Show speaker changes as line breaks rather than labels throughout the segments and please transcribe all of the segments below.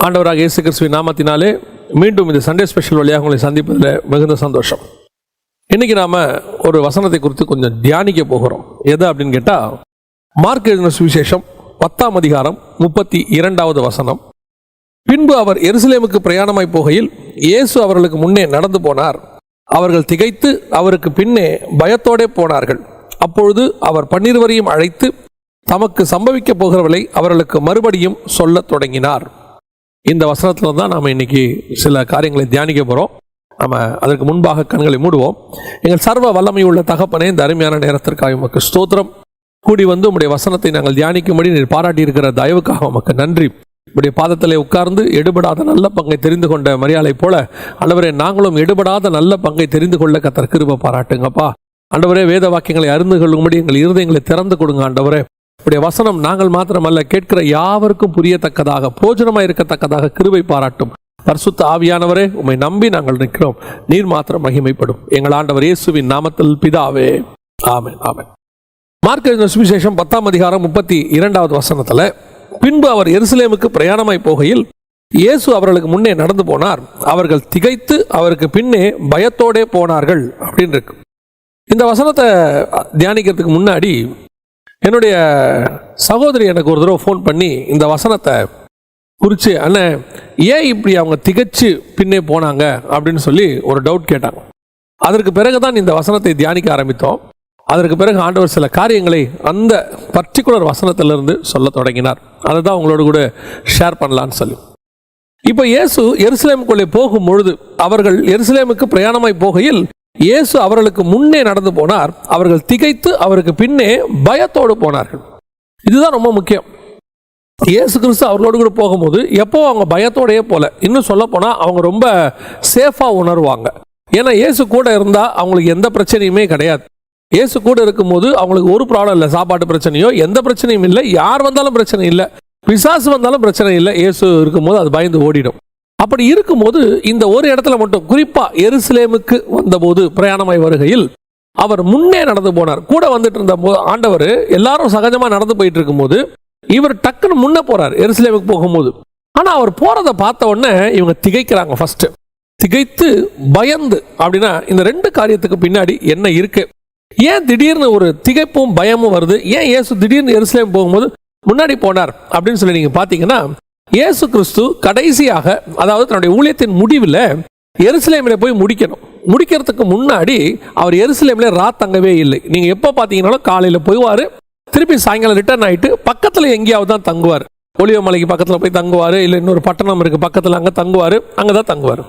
ஆண்டவராக இயேசு கிறிஸ்துவின் நாமத்தினாலே மீண்டும் இந்த சண்டே ஸ்பெஷல் வழியாக உங்களை சந்திப்பதில் மிகுந்த சந்தோஷம். இன்னைக்கு நாம ஒரு வசனத்தை குறித்து கொஞ்சம் தியானிக்க போகிறோம். எது அப்படின்னு கேட்டால், மார்க் எழுதின சுவிசேஷம் 10ஆம் அதிகாரம் 32வது வசனம். பின்பு அவர் எருசலேமுக்கு பிரயாணமாய் போகையில் இயேசு அவர்களுக்கு முன்னே நடந்து போனார். அவர்கள் திகைத்து அவருக்கு பின்னே பயத்தோடே போனார்கள். அப்பொழுது அவர் 12 அழைத்து தமக்கு சம்பவிக்க போகிறவர்களை அவர்களுக்கு மறுபடியும் சொல்லத் தொடங்கினார். இந்த வசனத்தில் தான் நாம் இன்னைக்கு சில காரியங்களை தியானிக்க போகிறோம். நம்ம அதற்கு முன்பாக கண்களை மூடுவோம். எங்கள் சர்வ வல்லமை உள்ள தகப்பனே, இந்த அருமையான நேரத்திற்காக உமக்கு ஸ்தோத்திரம். கூடி வந்து உம்முடைய வசனத்தை நாங்கள் தியானிக்கும்படி நீர் பாராட்டி இருக்கிற தயவுக்காக உமக்கு நன்றி. உடைய பாதத்திலே உட்கார்ந்து எடுபடாத நல்ல பங்கை தெரிந்து கொண்ட மரியாதை போல ஆண்டவரே, நாங்களும் எடுபடாத நல்ல பங்கை தெரிந்து கொள்ள கர்த்தர் கிருபை பாராட்டுங்கப்பா. ஆண்டவரே, வேத வாக்கியங்களை அறிந்து கொள்ளும்படி எங்கள் இருதயங்களை திறந்து கொடுங்க. ஆண்டவரே, உடைய வசனம் நாங்கள் மாத்திரமல்ல, கேட்கிற யாவருக்கும் புரியத்தக்கதாக போஜனமாக இருக்கத்தக்கதாக கிருபை பாராட்டும். பரிசுத்த ஆவியானவரே, உம்மை நம்பி நாங்கள் நிற்கிறோம். நீர் மாத்திரம் மகிமைப்படும். எங்கள் ஆண்டவர் இயேசுவின் நாமத்தில் பிதாவே, ஆமென், ஆமென். மார்க் எழுதின சுவிசேஷம் 10ஆம் அதிகாரம் 32வது வசனத்துல, பின்பு அவர் எருசலேமுக்கு பிரயாணமாய் போகையில் இயேசு அவர்களுக்கு முன்னே நடந்து போனார். அவர்கள் திகைத்து அவருக்கு பின்னே பயத்தோடே போனார்கள் அப்படின்னு இருக்கு. இந்த வசனத்தை தியானிக்கிறதுக்கு முன்னாடி என்னுடைய சகோதரி எனக்கு ஒரு தடவை ஃபோன் பண்ணி இந்த வசனத்தை குறித்து, அண்ணன் ஏன் இப்படி அவங்க திகைச்சு பின்னே போனாங்க அப்படின்னு சொல்லி ஒரு டவுட் கேட்டாங்க. அதற்கு பிறகுதான் இந்த வசனத்தை தியானிக்க ஆரம்பித்தோம். அதற்கு பிறகு ஆண்டவர் சில காரியங்களை அந்த பர்டிகுலர் வசனத்திலிருந்து சொல்ல தொடங்கினார். அதை தான் உங்களோட கூட ஷேர் பண்ணலான்னு சொல்லி, இப்போ இயேசு எருசலேமுக்குள்ளே போகும் பொழுது, அவர்கள் எருசலேமுக்கு பிரயாணமாய் போகையில் இயேசு அவர்களுக்கு முன்னே நடந்து போனார். அவர்கள் திகைத்து அவருக்கு பின்னே பயத்தோடு போனார்கள். இதுதான் ரொம்ப முக்கியம். இயேசு கிறிஸ்து அவர்களோடு கூட போகும்போது எப்போ அவங்க பயத்தோடையே போல, இன்னும் சொல்ல போனா அவங்க ரொம்ப சேஃபா உணர்வாங்க. ஏன்னா இயேசு கூட இருந்தா அவங்களுக்கு எந்த பிரச்சனையுமே கிடையாது. இயேசு கூட இருக்கும்போது அவங்களுக்கு ஒரு ப்ராப்ளம் இல்லை. சாப்பாட்டு பிரச்சனையோ எந்த பிரச்சனையும் இல்லை. யார் வந்தாலும் பிரச்சனை இல்லை. பிசாசு வந்தாலும் பிரச்சனை இல்லை. இயேசு இருக்கும்போது அது பயந்து ஓடிடும். அப்படி இருக்கும்போது இந்த ஒரு இடத்துல மட்டும், குறிப்பா எருசலேமுக்கு வந்தபோது பிரயாணமாய் வருகையில் அவர் முன்னே நடந்து போனார். கூட வந்துட்டு இருந்த ஆண்டவர் எல்லாரும் சகஜமா நடந்து போயிட்டு இருக்கும்போது இவர் டக்குன்னு முன்ன போறார் எருசலேமுக்கு போகும்போது. ஆனா அவர் போறதை பார்த்த உடனே இவங்க திகைக்கிறாங்க. ஃபர்ஸ்ட் திகைத்து பயந்து. அப்படின்னா இந்த ரெண்டு காரியத்துக்கு பின்னாடி என்ன இருக்கு? ஏன் திடீர்னு ஒரு திகைப்பும் பயமும் வருது? ஏன் இயேசு திடீர்னு எருசலேம் போகும்போது முன்னாடி போனார் அப்படின்னு சொல்லி நீங்க பாத்தீங்கன்னா, இயேசு கிறிஸ்து கடைசியாக, அதாவது தன்னுடைய ஊழியத்தின் முடிவில் எருசலேமில் போய் முடிக்கிறதுக்கு முன்னாடி அவர் எருசலேமில் தங்கவே இல்லை. நீங்க எப்போ பார்த்தீங்கன்னாலும் காலையில் போய்வார், திருப்பி சாயங்காலம் ரிட்டர்ன் ஆகிட்டு பக்கத்தில் எங்கேயாவது தான் தங்குவார். ஒலிவ மலைக்கு பக்கத்தில் போய் தங்குவார், இல்லை இன்னொரு பட்டணம் இருக்கு பக்கத்தில், அங்கே தங்குவார், அங்கே தான் தங்குவார்.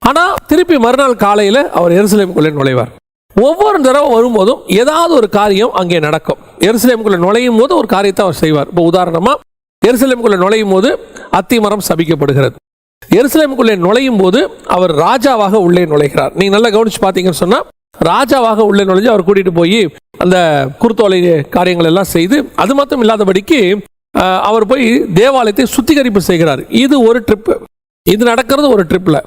ஆனால் திருப்பி மறுநாள் காலையில் அவர் எருசலேமுக்குள்ளே நுழைவார். ஒவ்வொரு தடவை வரும்போதும் ஏதாவது ஒரு காரியம் அங்கே நடக்கும். எருசலேமுக்குள்ளே நுழையும் போது ஒரு காரியத்தை அவர் செய்வார். இப்போ உதாரணமாக எருசலேமுக்குள்ளே நுழையும் போது அத்திமரம் சபிக்கப்படுகிறது. எருசலேமுக்குள்ளே நுழையும் போது அவர் ராஜாவாக உள்ளே நுழைகிறார். நீங்க நல்லா கவனிச்சு பார்த்தீங்கன்னு சொன்னா, ராஜாவாக உள்ளே நுழைஞ்சு அவர் கூட்டிட்டு போய் அந்த குருத்தோலை காரியங்கள் எல்லாம் செய்து, அது மட்டும் இல்லாதபடிக்கு அவர் போய் தேவாலயத்தை சுத்திகரிப்பு செய்கிறார். இது ஒரு ட்ரிப். இது நடக்கிறது ஒரு ட்ரிப்ல.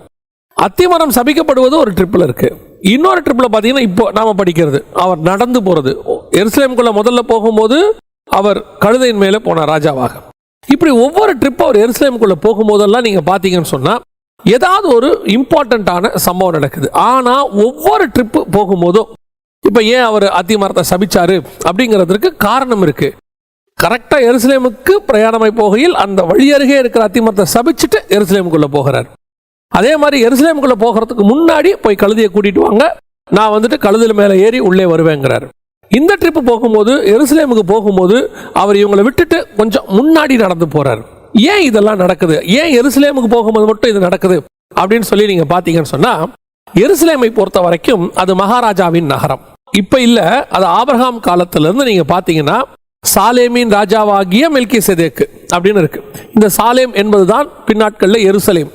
அத்திமரம் சபிக்கப்படுவது ஒரு ட்ரிப்ல இருக்கு. இன்னொரு ட்ரிப்ல பாத்தீங்கன்னா இப்போ நாம படிக்கிறது அவர் நடந்து போறது. எருசலேமுக்குள்ள முதல்ல போகும்போது அவர் கழுதையின் மேலே போனார் ராஜாவாக. இப்படி ஒவ்வொரு ட்ரிப் அவர் எருசலேமுக்குள்ள போகும்போதெல்லாம் நீங்க பாத்தீங்கன்னு சொன்னா ஏதாவது ஒரு இம்பார்ட்டன்டான சம்பவம் நடக்குது. ஆனா ஒவ்வொரு ட்ரிப் போகும்போதும், இப்ப ஏன் அவர் அத்திமரத்தை சபிச்சாரு அப்படிங்கிறதுக்கு காரணம் இருக்கு. கரெக்டா எருசலேமுக்கு பிரயாணமாய் போகையில் அந்த வழி அருகே இருக்கிற அத்திமரத்தை சபிச்சுட்டு எருசலேமுக்குள்ள போகிறார். அதே மாதிரி எருசலேமுக்குள்ள போகிறதுக்கு முன்னாடி போய் கழுதையை கூட்டிட்டு வாங்க, நான் வந்துட்டு கழுதையில மேல ஏறி உள்ளே வருவேங்கிறார். இந்த ட்ரிப் போகும்போது, எருசலேமுக்கு போகும்போது அவர் இவங்களை விட்டுட்டு கொஞ்சம் முன்னாடி நடந்து போறார். ஏன் இதெல்லாம் நடக்குது? ஏன் எருசலேமுக்கு போகும்போது மட்டும் இது நடக்குது அப்படின்னு சொல்லி நீங்க பாத்தீங்கன்னு சொன்னா, எருசலேமை பொறுத்த வரைக்கும் அது மகாராஜாவின் நகரம். இப்ப இல்ல, அது ஆபிரகாம் காலத்திலிருந்து நீங்க பாத்தீங்கன்னா சாலேமின் ராஜாவாகிய மெல்கிசேதேக்கு அப்படின்னு இருக்கு. இந்த சாலேம் என்பதுதான் பின்னாட்கள்ல எருசலேம்.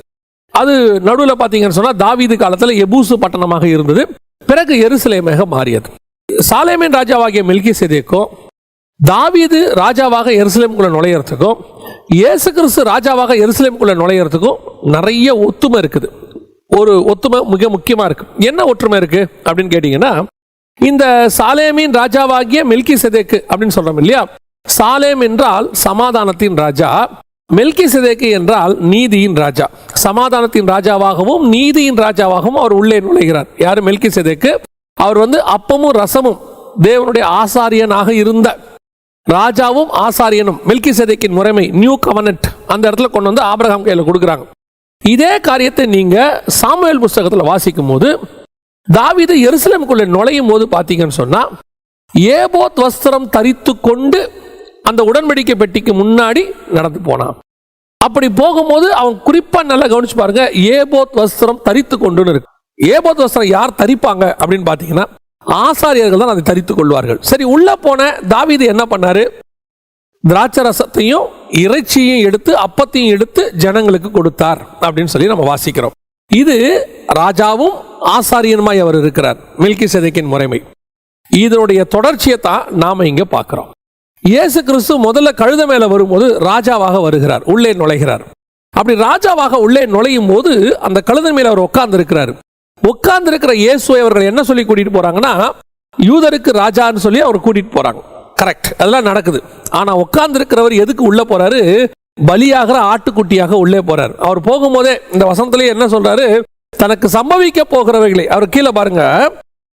அது நடுவில் பார்த்தீங்கன்னு சொன்னா தாவீது காலத்தில் எபூசு பட்டணமாக இருந்தது. பிறகு எருசலேமாக மாறியது. சாலேமின் ராஜாவாகிய மெல்கிசேதேக்கும் தாவீது ராஜாவாக எருசலேமுக்குள்ள நுழையறதுக்கும் இயேசு கிறிஸ்து ராஜாவாக எருசலேமுக்குள்ள நுழையறதுக்கும் நிறைய ஒத்துமை இருக்குது. ஒரு ஒத்துமை மிக முக்கியமா இருக்கு. என்ன ஒற்றுமை இருக்கு அப்படின்னு கேட்டீங்கன்னா, இந்த சாலேமின் ராஜாவாகிய மெல்கிசேதேக்கு அப்படின்னு சொல்றோம் இல்லையா, சாலேம் என்றால் சமாதானத்தின் ராஜா, மெல்கிசேதேக்கு என்றால் நீதியின் ராஜா, சமாதானத்தின் ராஜாவாகவும் நீதியின் ராஜாவாகவும் அவர் உள்ளே நுழைகிறார். யாரு? மெல்கிசேதேக்கு. அவர் அப்பமும் ரசமும் தேவனுடைய ஆசாரியனாக இருந்த ராஜாவும் ஆசாரியனும். மெல்கிசேதேக்கின் முறைமை, நியூ கவர்னன்ட், அந்த இடத்துல கொண்டு வந்து ஆபிரகாம் கையில் கொடுக்குறாங்க. இதே காரியத்தை நீங்க சாமுவேல் புஸ்தகத்தில் வாசிக்கும் போது தாவீது எருசலேமுக்குள்ளே நுழையும் போது பார்த்தீங்கன்னு சொன்னா ஏபோத் வஸ்திரம் தரித்து கொண்டு அந்த உடன்படிக்கை பெட்டிக்கு முன்னாடி நடந்து போனான். அப்படி போகும்போது அவன் குறிப்பா நல்லா கவனிச்சு பாருங்க, ஏபோத் வஸ்திரம் தரித்து கொண்டுன்னு இருக்கு. ஏபோத் வஸ்திரம் யார் தரிப்பாங்க அப்படின்னு பார்த்தீங்கன்னா ஆசாரியர்கள் தான் அதை தரித்துக் கொள்வார்கள். சரி, உள்ள போன தாவீது என்ன பண்ணாரு? திராட்சை ரசத்தையும் இறைச்சியையும் எடுத்து அப்பத்தையும் எடுத்து ஜனங்களுக்கு கொடுத்தார் அப்படின்னு சொல்லி நம்ம வாசிக்கிறோம். இது ராஜாவும் ஆசாரியனுமாய் அவர் இருக்கிறார், மெல்கிசேதேக்கின் முறைமை. இதனுடைய தொடர்ச்சியை தான் நாம இங்க பார்க்கிறோம். இயேசு கிறிஸ்து முதல்ல கழுதை மேல வரும்போது ராஜாவாக வருகிறார், உள்ளே நுழைகிறார். அப்படி ராஜாவாக உள்ளே நுழையும் போது அந்த கழுதை மேல அவர் உட்கார்ந்து இருக்கிறார். உட்கார்ந்து இருக்கிற இயேசுவை அவர்கள் என்ன சொல்லி கூட்டிட்டு போறாங்கன்னா, யூதருக்கு ராஜான்னு சொல்லி அவர் கூட்டிட்டு போறாங்க. கரெக்ட், அதெல்லாம் நடக்குது. ஆனா உட்கார்ந்து இருக்கிறவர் எதுக்கு உள்ள போறாரு? பலியாகிற ஆட்டுக்குட்டியாக உள்ளே போறார். அவர் போகும்போதே இந்த வசனத்திலேயே என்ன சொல்றாரு? தனக்கு சம்பவிக்க போகிறவைகளை, அவர் கீழே பாருங்க,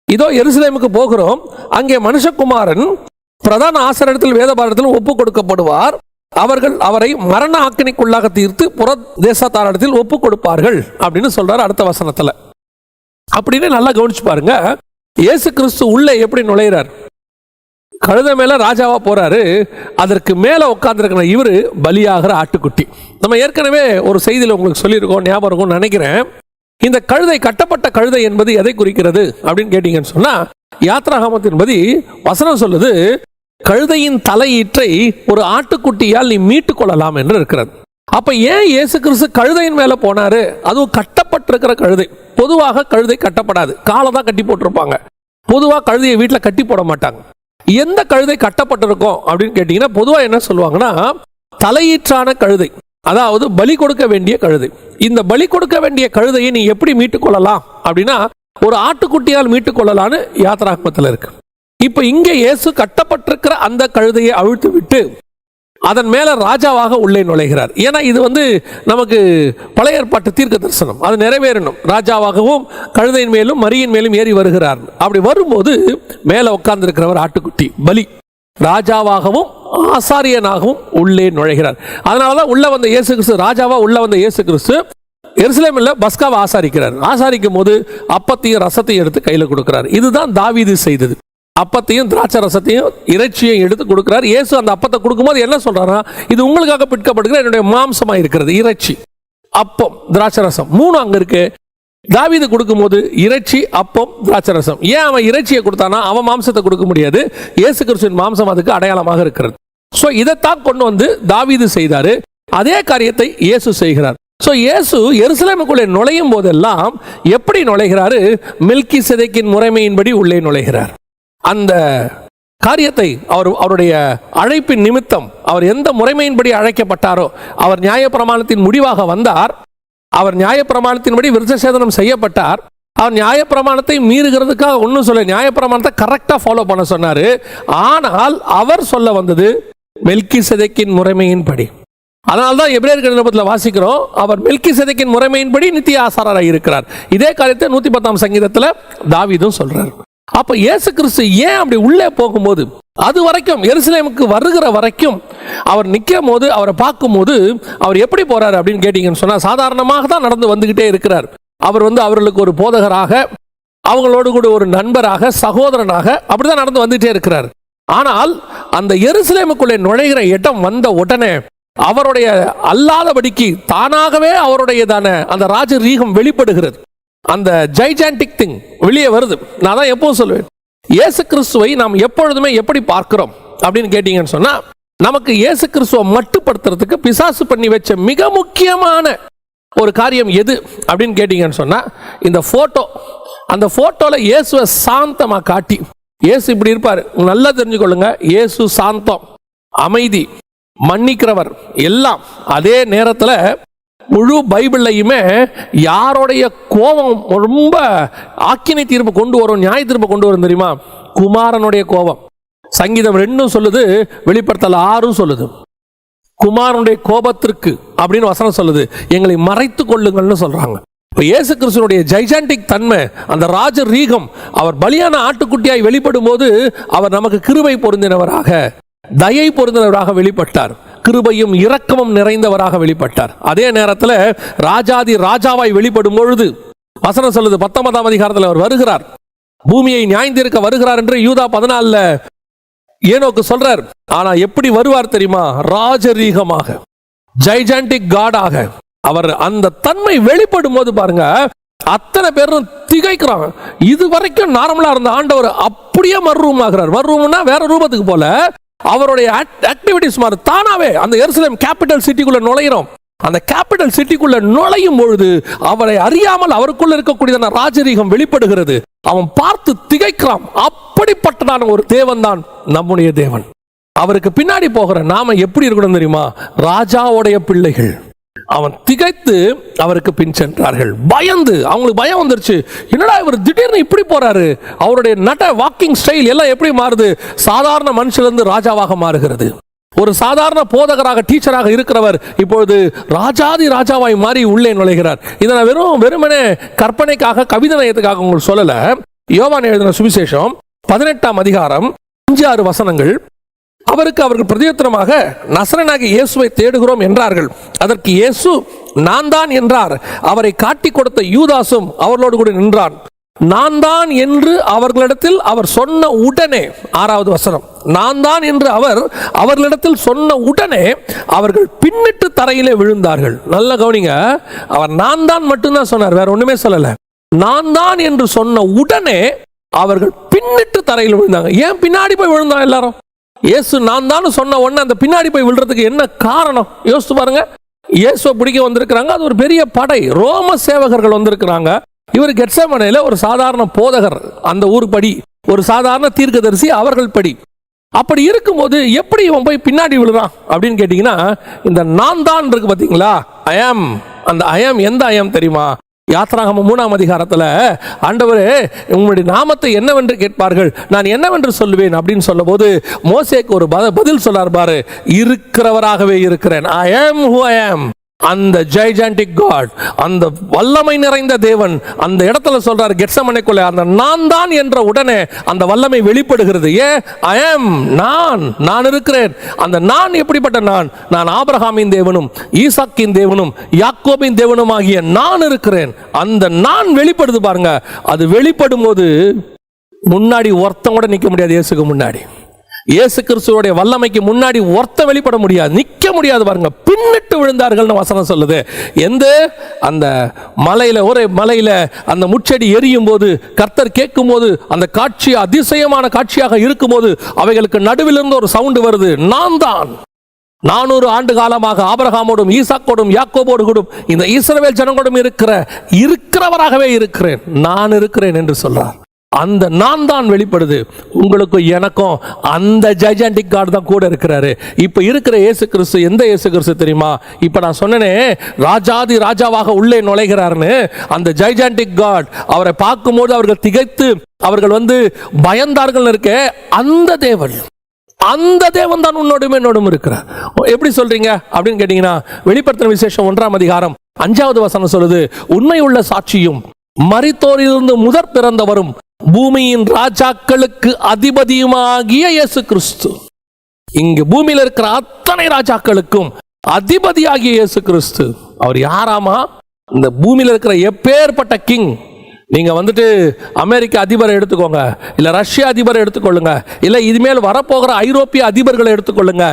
இதோ எருசலேமுக்கு போகிறோம், அங்கே மனுஷகுமாரன் பிரதான ஆசாரியத்தில் வேதபாரத்தில் ஒப்பு கொடுக்கப்படுவார், அவர்கள் அவரை மரண ஆக்கினைக்குள்ளாக தீர்த்து புற தேசத்தாரிடத்தில் ஒப்பு கொடுப்பார்கள் அப்படின்னு சொல்றாரு அடுத்த வசனத்துல. அப்படின்னு நல்லா கவனிச்சு பாருங்க, இயேசு கிறிஸ்து உள்ளே எப்படி நுழைகிறார்? கழுதை மேல ராஜாவா போறாரு, அதற்கு மேல உட்கார்ந்துருக்கிற இவரு பலியாகிற ஆட்டுக்குட்டி. நம்ம ஏற்கனவே ஒரு செய்தியில் உங்களுக்கு சொல்லியிருக்கோம், ஞாபகம் இருக்கும்னு நினைக்கிறேன். இந்த கழுதை, கட்டப்பட்ட கழுதை என்பது எதை குறிக்கிறது அப்படின்னு கேட்டீங்கன்னு சொன்னா, யாத்ராகமத்தின்படி வசனம் சொல்லுது, கழுதையின் தலையீற்றை ஒரு ஆட்டுக்குட்டியால் நீ மீட்டுக் கொள்ளலாம் என்று இருக்கிறது. அப்ப ஏன் இயேசு கிறிஸ்து கழுதையின் மேல போனாரு? அதுவும் கட்டப்பட்டிருக்கிற கழுதை. பொதுவாக கழுதை கட்டப்படாது, காலை தான் கட்டி போட்டிருப்பாங்க. பொதுவாக கழுதையை வீட்டில் கட்டி போட மாட்டாங்க. எந்த கழுதை கட்டப்பட்டிருக்கும் அப்படின்னு கேட்டீங்கன்னா, பொதுவாக என்ன சொல்லுவாங்கன்னா, தலையீற்றான கழுதை, அதாவது பலி கொடுக்க வேண்டிய கழுதை. இந்த பலி கொடுக்க வேண்டிய கழுதையை நீ எப்படி மீட்டுக் கொள்ளலாம் அப்படின்னா, ஒரு ஆட்டுக்குட்டியால் மீட்டுக் கொள்ளலான்னு யாத்ராகமத்தில் இருக்கு. இப்ப இங்க இயேசு கட்டப்பட்டிருக்கிற அந்த கழுதையை அவிழ்த்து விட்டு அதன் மேல ராஜாவாக உள்ளே நுழைகிறார். ஏன்னா இது நமக்கு பழைய ஏற்பாட்டு தீர்க்க தரிசனம், அது நிறைவேறணும். ராஜாவாகவும் கழுதையின் மேலும் மரியின் மேலும் ஏறி வருகிறார். அப்படி வரும்போது மேல உட்கார்ந்து இருக்கிறவர் ஆட்டுக்குட்டி, பலி, ராஜாவாகவும் ஆசாரியனாகவும் உள்ளே நுழைகிறார். அதனாலதான் உள்ள வந்த இயேசு கிறிஸ்து, ராஜாவா உள்ள வந்த இயேசு கிறிஸ்து எருசலேமில் பஸ்காவை ஆசாரிக்கிறார். ஆசாரிக்கும் போது அப்பத்தையும் ரசத்தையும் எடுத்து கையில கொடுக்கிறார். இதுதான் தாவீது செய்தது. அப்பத்தையும் திராட்சை ரசத்தையும் இறைச்சியையும் எடுத்து கொடுக்கிறார். இயேசு அந்த அப்பத்தை கொடுக்கும்போது என்ன சொல்றாரா? இது உங்களுக்காக பிற்கப்படுகிற என்னுடைய மாம்சமா இருக்கிறது. இறைச்சி, அப்பம், திராட்சை ரசம், 3 அங்க இருக்கு. தாவீது கொடுக்கும்போது இறைச்சி, அப்பம், திராட்சை ரசம். ஏன் அவன் இறைச்சியை கொடுத்தானா? அவன் மாம்சத்தை கொடுக்க முடியாது. இயேசு கிறிஸ்துவின் மாம்சம் அதுக்கு அடையாளமாக இருக்கிறது. சோ இதைத்தான் கொண்டு வந்து தாவீது செய்தாரு. அதே காரியத்தை இயேசு செய்கிறார். சோ இயேசு எருசலேமுக்குள்ளே நுழையும் போதெல்லாம் எப்படி நுழைகிறாரு? மெல்கிசேதேக்கின் முறைமையின்படி உள்ளே நுழைகிறார். அந்த காரியத்தை அவருடைய அழைப்பின் நிமித்தம் அவர் எந்த முறைமையின்படி அழைக்கப்பட்டாரோ, அவர் நியாயப்பிரமாணத்தின் முடிவாக வந்தார். அவர் நியாயப்பிரமாணத்தின்படி விருத்தசேதனம் செய்யப்பட்டார். அவர் நியாயப்பிரமாணத்தை மீறுகிறதுக்காக ஒன்றும் சொல்ல, நியாயப்பிரமாணத்தை கரெக்டா ஃபாலோ பண்ண சொன்னாரு. ஆனால் அவர் சொல்ல வந்தது மெல்கிசேதேக்கின் முறைமையின்படி. அதனால்தான் எபிரேயர் நிருபத்தில் வாசிக்கிறோம், அவர் மெல்கிசேதேக்கின் முறைமையின்படி நித்திய ஆசாரராக இருக்கிறார். இதே காரியத்தை 110ஆம் சங்கீதத்தில் தாவீதும் சொல்றார். அப்ப இயேசு கிறிஸ்து ஏன் அப்படி உள்ளே போகும்போது, அது வரைக்கும் எருசலேமுக்கு வருகிற வரைக்கும் அவர் நிற்கும் போது, அவரை பார்க்கும் போது அவர் எப்படி போறாரு அப்படின்னு கேட்டீங்கன்னு சொன்னா, சாதாரணமாக தான் நடந்து வந்துகிட்டே இருக்கிறார். அவர் அவர்களுக்கு ஒரு போதகராக, அவங்களோடு கூட ஒரு நண்பராக, சகோதரனாக அப்படிதான் நடந்து வந்துட்டே இருக்கிறார். ஆனால் அந்த எருசலேமுக்குள்ளே நுழைகிற இடம் வந்த உடனே அவருடைய அல்லாதபடிக்கு தானாகவே அவருடையதான அந்த ராஜரீகம் வெளிப்படுகிறது. அந்த ஜைஜான்டிக் திங் வெளியே வருது. நான் தான் எப்பவும் சொல்லுவேன், இயேசு கிறிஸ்துவை நாம் எப்பொழுதுமே எப்படி பார்க்கிறோம் அப்படின்னு கேட்டீங்கன்னு சொன்னா, நமக்கு இயேசு கிறிஸ்துவை மட்டுப்படுத்துறதுக்கு பிசாசு பண்ணி வச்ச மிக முக்கியமான ஒரு காரியம் எது அப்படின்னு கேட்டீங்கன்னு சொன்னா, இந்த போட்டோ. அந்த போட்டோல இயேசுவை சாந்தமா காட்டி, இயேசு இப்படி இருப்பாரு, நல்லா தெரிஞ்சுக்கொள்ளுங்க, இயேசு சாந்தம், அமைதி, மன்னிக்கிறவர் எல்லாம். அதே நேரத்தில் முழு பைபிள்லையுமே யாருடைய கோபம் ரொம்ப ஆக்கினை தீர்ப்பு கொண்டு வரும், நியாய தீர்ப்பு கொண்டு வரும் தெரியுமா? குமாரனுடைய கோபம். சங்கீதம் 2 சொல்லுது, வெளிப்படுத்தல் 6 சொல்லுது. குமாரனுடைய கோபத்திற்கு அப்படின்னு வசனம் சொல்லுது. எங்களை மறைத்து கொள்ளுங்கள்னு சொல்றாங்க. இப்ப இயேசு கிறிஸ்துனுடைய ஜைஜாண்டிக் தன்மை, அந்த ராஜ ரீகம், அவர் பலியான ஆட்டுக்குட்டியாய் வெளிப்படும் போது அவர் நமக்கு கிருபை பொருந்தினவராக, தயை பொருந்தினவராக வெளிப்பட்டார். கிருபையும் இரக்கமும் நிறைந்தவராக வெளிப்பட்டார். அதே நேரத்தில் ராஜாதி ராஜாவாய் வெளிப்படும் பொழுது வசனம் சொல்லுது 19ஆம் அதிகாரத்தில் அவர் வருகிறார், பூமியை நியாயந்தீர்க்க வருகிறார் என்று யூதா 14 ஏனோக்கு சொல்றார். ஆனா எப்படி வருவார் தெரியுமா? ராஜரீகமாக, ஜைஜாண்டிக் காடாக. அவர் அந்த தன்மை வெளிப்படும் போது பாருங்க, அத்தனை பேரும் திகைக்கிறாங்க. இது வரைக்கும் நார்மலா இருந்த ஆண்டவர் அப்படியே மறுரூபம் ஆகிறார். மறுரூபம்னா வேற ரூபத்துக்கு போல அவருடைய ஆக்டிவிட்டிஸ் மாதிரி தானாவே அந்த எருசலேம் கேபிட்டல் சிட்டிக்குள்ள நுழைகிறோம். அந்த கேபிட்டல் சிட்டிக்குள்ள நுழையும் பொழுது அவரை அறியாமல் அவருக்குள்ள இருக்கக்கூடிய ராஜரீகம் வெளிப்படுகிறது. அவன் பார்த்து திகைக்கிறான். அப்படிப்பட்டதான ஒரு தேவன் தான் நம்முடைய தேவன். அவருக்கு பின்னாடி போகிற நாம எப்படி இருக்கணும் தெரியுமா? ராஜாவுடைய பிள்ளைகள். அவன் திகைத்து அவருக்கு பின் சென்றார்கள். பயந்து, அவங்களுக்கு பயம் வந்துருச்சு. என்னடா இவர் திடீர்னு இப்படி போறாரு? அவருடைய நட, வாக்கிங் ஸ்டைல் எல்லாம் எப்படி மாறுது? சாதாரண மனுஷிலிருந்து ராஜாவாக மாறுகிறது. ஒரு சாதாரண போதகராக, டீச்சராக இருக்கிறவர் இப்பொழுது ராஜாதி ராஜாவாய் மாறி உள்ளே நுழைகிறார். இதை நான் வெறுமனே கற்பனைக்காக, கவிதை நயத்துக்காக உங்களுக்கு சொல்லல. யோவான் எழுதின சுவிசேஷம் 18ஆம் அதிகாரம் 5-6 வசனங்கள். அவருக்கு அவர்கள் பிரதியுத்தரமாக, நசரேயனாகிய இயேசுவை தேடுகிறோம் என்றார்கள். அதற்கு இயேசு, நான் தான் என்றார். அவரை காட்டி கொடுத்த யூதாசும் அவர்களோடு கூட நின்றான். நான் தான் என்று அவர்களிடத்தில் அவர் சொன்ன உடனே, 6வது வசனம், நான் தான் என்று அவர் அவர்களிடத்தில் சொன்ன உடனே அவர்கள் பின்னிட்டு தரையிலே விழுந்தார்கள். நல்ல கவனிங்க, அவர் நான் தான் மட்டும்தான் சொன்னார், வேற ஒண்ணுமே சொல்லல. நான் தான் என்று சொன்ன உடனே அவர்கள் பின்னிட்டு தரையில் விழுந்தாங்க. ஏன் பின்னாடி போய் விழுந்தாங்க எல்லாரும்? இயேசு நான் தான் சொன்ன உடனே அந்த பின்னாடி போய் விழுறதுக்கு என்ன காரணம்? யோசிச்சு பாருங்க. இயேசுவை பிடிக்க வந்திருக்கிறாங்க, அது ஒரு பெரிய படை, ரோம சேவகர்கள் வந்திருக்கிறாங்க. இவர் கெத்செமனேல ஒரு சாதாரண போதகர், அந்த ஊர் படி, ஒரு சாதாரண தீர்க்கதரிசி, அவர்கள் படி. அப்படி இருக்கும்போது எப்படி இவன் போய் பின்னாடி விழுறான் அப்படின்னு கேட்டீங்கன்னா, இந்த நான் தான் இருக்கு பாத்தீங்களா, ஐயம். அந்த ஐயம் எந்த ஐயம் தெரியுமா? யாத்ராகமம் 3ஆம் அதிகாரத்தில் ஆண்டவரே உங்களுடைய நாமத்தை என்னவென்று கேட்பார்கள், நான் என்னவென்று சொல்லுவேன் அப்படின்னு சொல்ல போது மோசேக்கு ஒரு பதில் சொல்லார் பாரு, இருக்கிறவராகவே இருக்கிறேன். I am who I am. அந்த ஜைஜாண்டிக் காட், அந்த வல்லமை நிறைந்த தேவன் அந்த இடத்துல சொல்றாரு கெத்செமனேக்குள்ள, அந்த நான் தான் என்ற உடனே அந்த வல்லமை வெளிப்படுகிறது. ஏன்? ஐ ஆம், நான் இருக்கிறேன். அந்த நான் எப்படிப்பட்ட நான்? நான் ஆபிரகாமின் தேவனும் ஈசாக்கின் தேவனும் யாக்கோபின் தேவனும் ஆகிய நான் இருக்கிறேன். அந்த நான் வெளிப்படுது பாருங்க. அது வெளிப்படும் போது முன்னாடி ஒருத்தன் கூட நிற்க முடியாது. இயேசுக்கு முன்னாடி, இயேசு கிறிஸ்துவோடைய வல்லமைக்கு முன்னாடி ஒருத்த வெளிப்பட முடியாது, நிற்க முடியாது பாருங்க. பின்னிட்டு விழுந்தார்கள் வசனம் சொல்லுது. எந்த அந்த மலையில, ஒரு மலையில அந்த முச்செடி எரியும் போது கர்த்தர் கேட்கும் போது, அந்த காட்சி அதிசயமான காட்சியாக இருக்கும் போது அவைகளுக்கு நடுவில் இருந்து ஒரு சவுண்ட் வருது, நான் தான். 400 ஆண்டு காலமாக ஆபிரகாமோடும் ஈசாக்கோடும் யாக்கோபோடு கூடும் இந்த இஸ்ரவேல் ஜனங்களோடும் இருக்கிறவராகவே இருக்கிறேன், நான் இருக்கிறேன் என்று சொல்றார். அந்த நான் தான் வெளிப்படுது. உங்களுக்கும் எனக்கும் அந்த ஜைஜாண்டிக் காட் தான் கூட இருக்கிறாரு. இப்ப இருக்கிற இயேசு கிறிஸ்து எந்த இயேசு கிறிஸ்து தெரியுமா? இப்ப நான் சொன்னனே ராஜாதி ராஜாவாக உள்ளே நுழைகிறார்னு, அந்த ஜைஜாண்டிக் காட். அவரை பார்க்கும்போது அவர்கள் திகைத்து அவர்கள் பயந்தார்கள் இருக்க, அந்த தேவன், அந்த தேவன் தான் உன்னோடும் என்னோடும் இருக்கிறார். எப்படி சொல்றீங்க அப்படின்னு கேட்டீங்கன்னா, வெளிப்படுத்தின விசேஷம் 1ஆம் அதிகாரம் 5வது வசனம் சொல்லுது, உண்மையுள்ள சாட்சியும் மரித்தோரிலிருந்து முதற் பிறந்தவரும் பூமியின் ராஜாக்களுக்கு அதிபதியுமாகிய இயேசு கிறிஸ்து. இங்கு பூமியில் இருக்கிற அத்தனை ராஜாக்களுக்கும் அதிபதியாகிய இயேசு கிறிஸ்து. அவர் யாராமா? இந்த பூமியில் இருக்கிற எப்பேற்பட்ட கிங், நீங்க அமெரிக்க அதிபரை எடுத்துக்கோங்க, இல்ல ரஷ்ய அதிபரை எடுத்துக்கொள்ளுங்க, இல்ல இதுமேல் வரப்போகிற ஐரோப்பிய அதிபர்களை எடுத்துக்கொள்ளுங்க.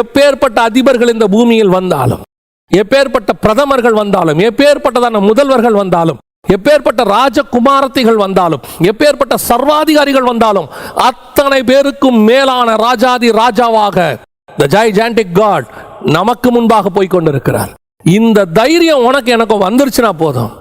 எப்பேற்பட்ட அதிபர்கள் இந்த பூமியில் வந்தாலும், எப்பேற்பட்ட பிரதமர்கள் வந்தாலும், எப்பேற்பட்டதான முதல்வர்கள் வந்தாலும், எப்பேற்பட்ட ராஜகுமாரத்திகள் வந்தாலும், எப்பேற்பட்ட சர்வாதிகாரிகள் வந்தாலும், அத்தனை பேருக்கும் மேலான ராஜாதி ராஜாவாக the gigantic God நமக்கு முன்பாக போய் கொண்டிருக்கிறார். இந்த தைரியம் உனக்கு எனக்கும் வந்துருச்சுனா போதும்.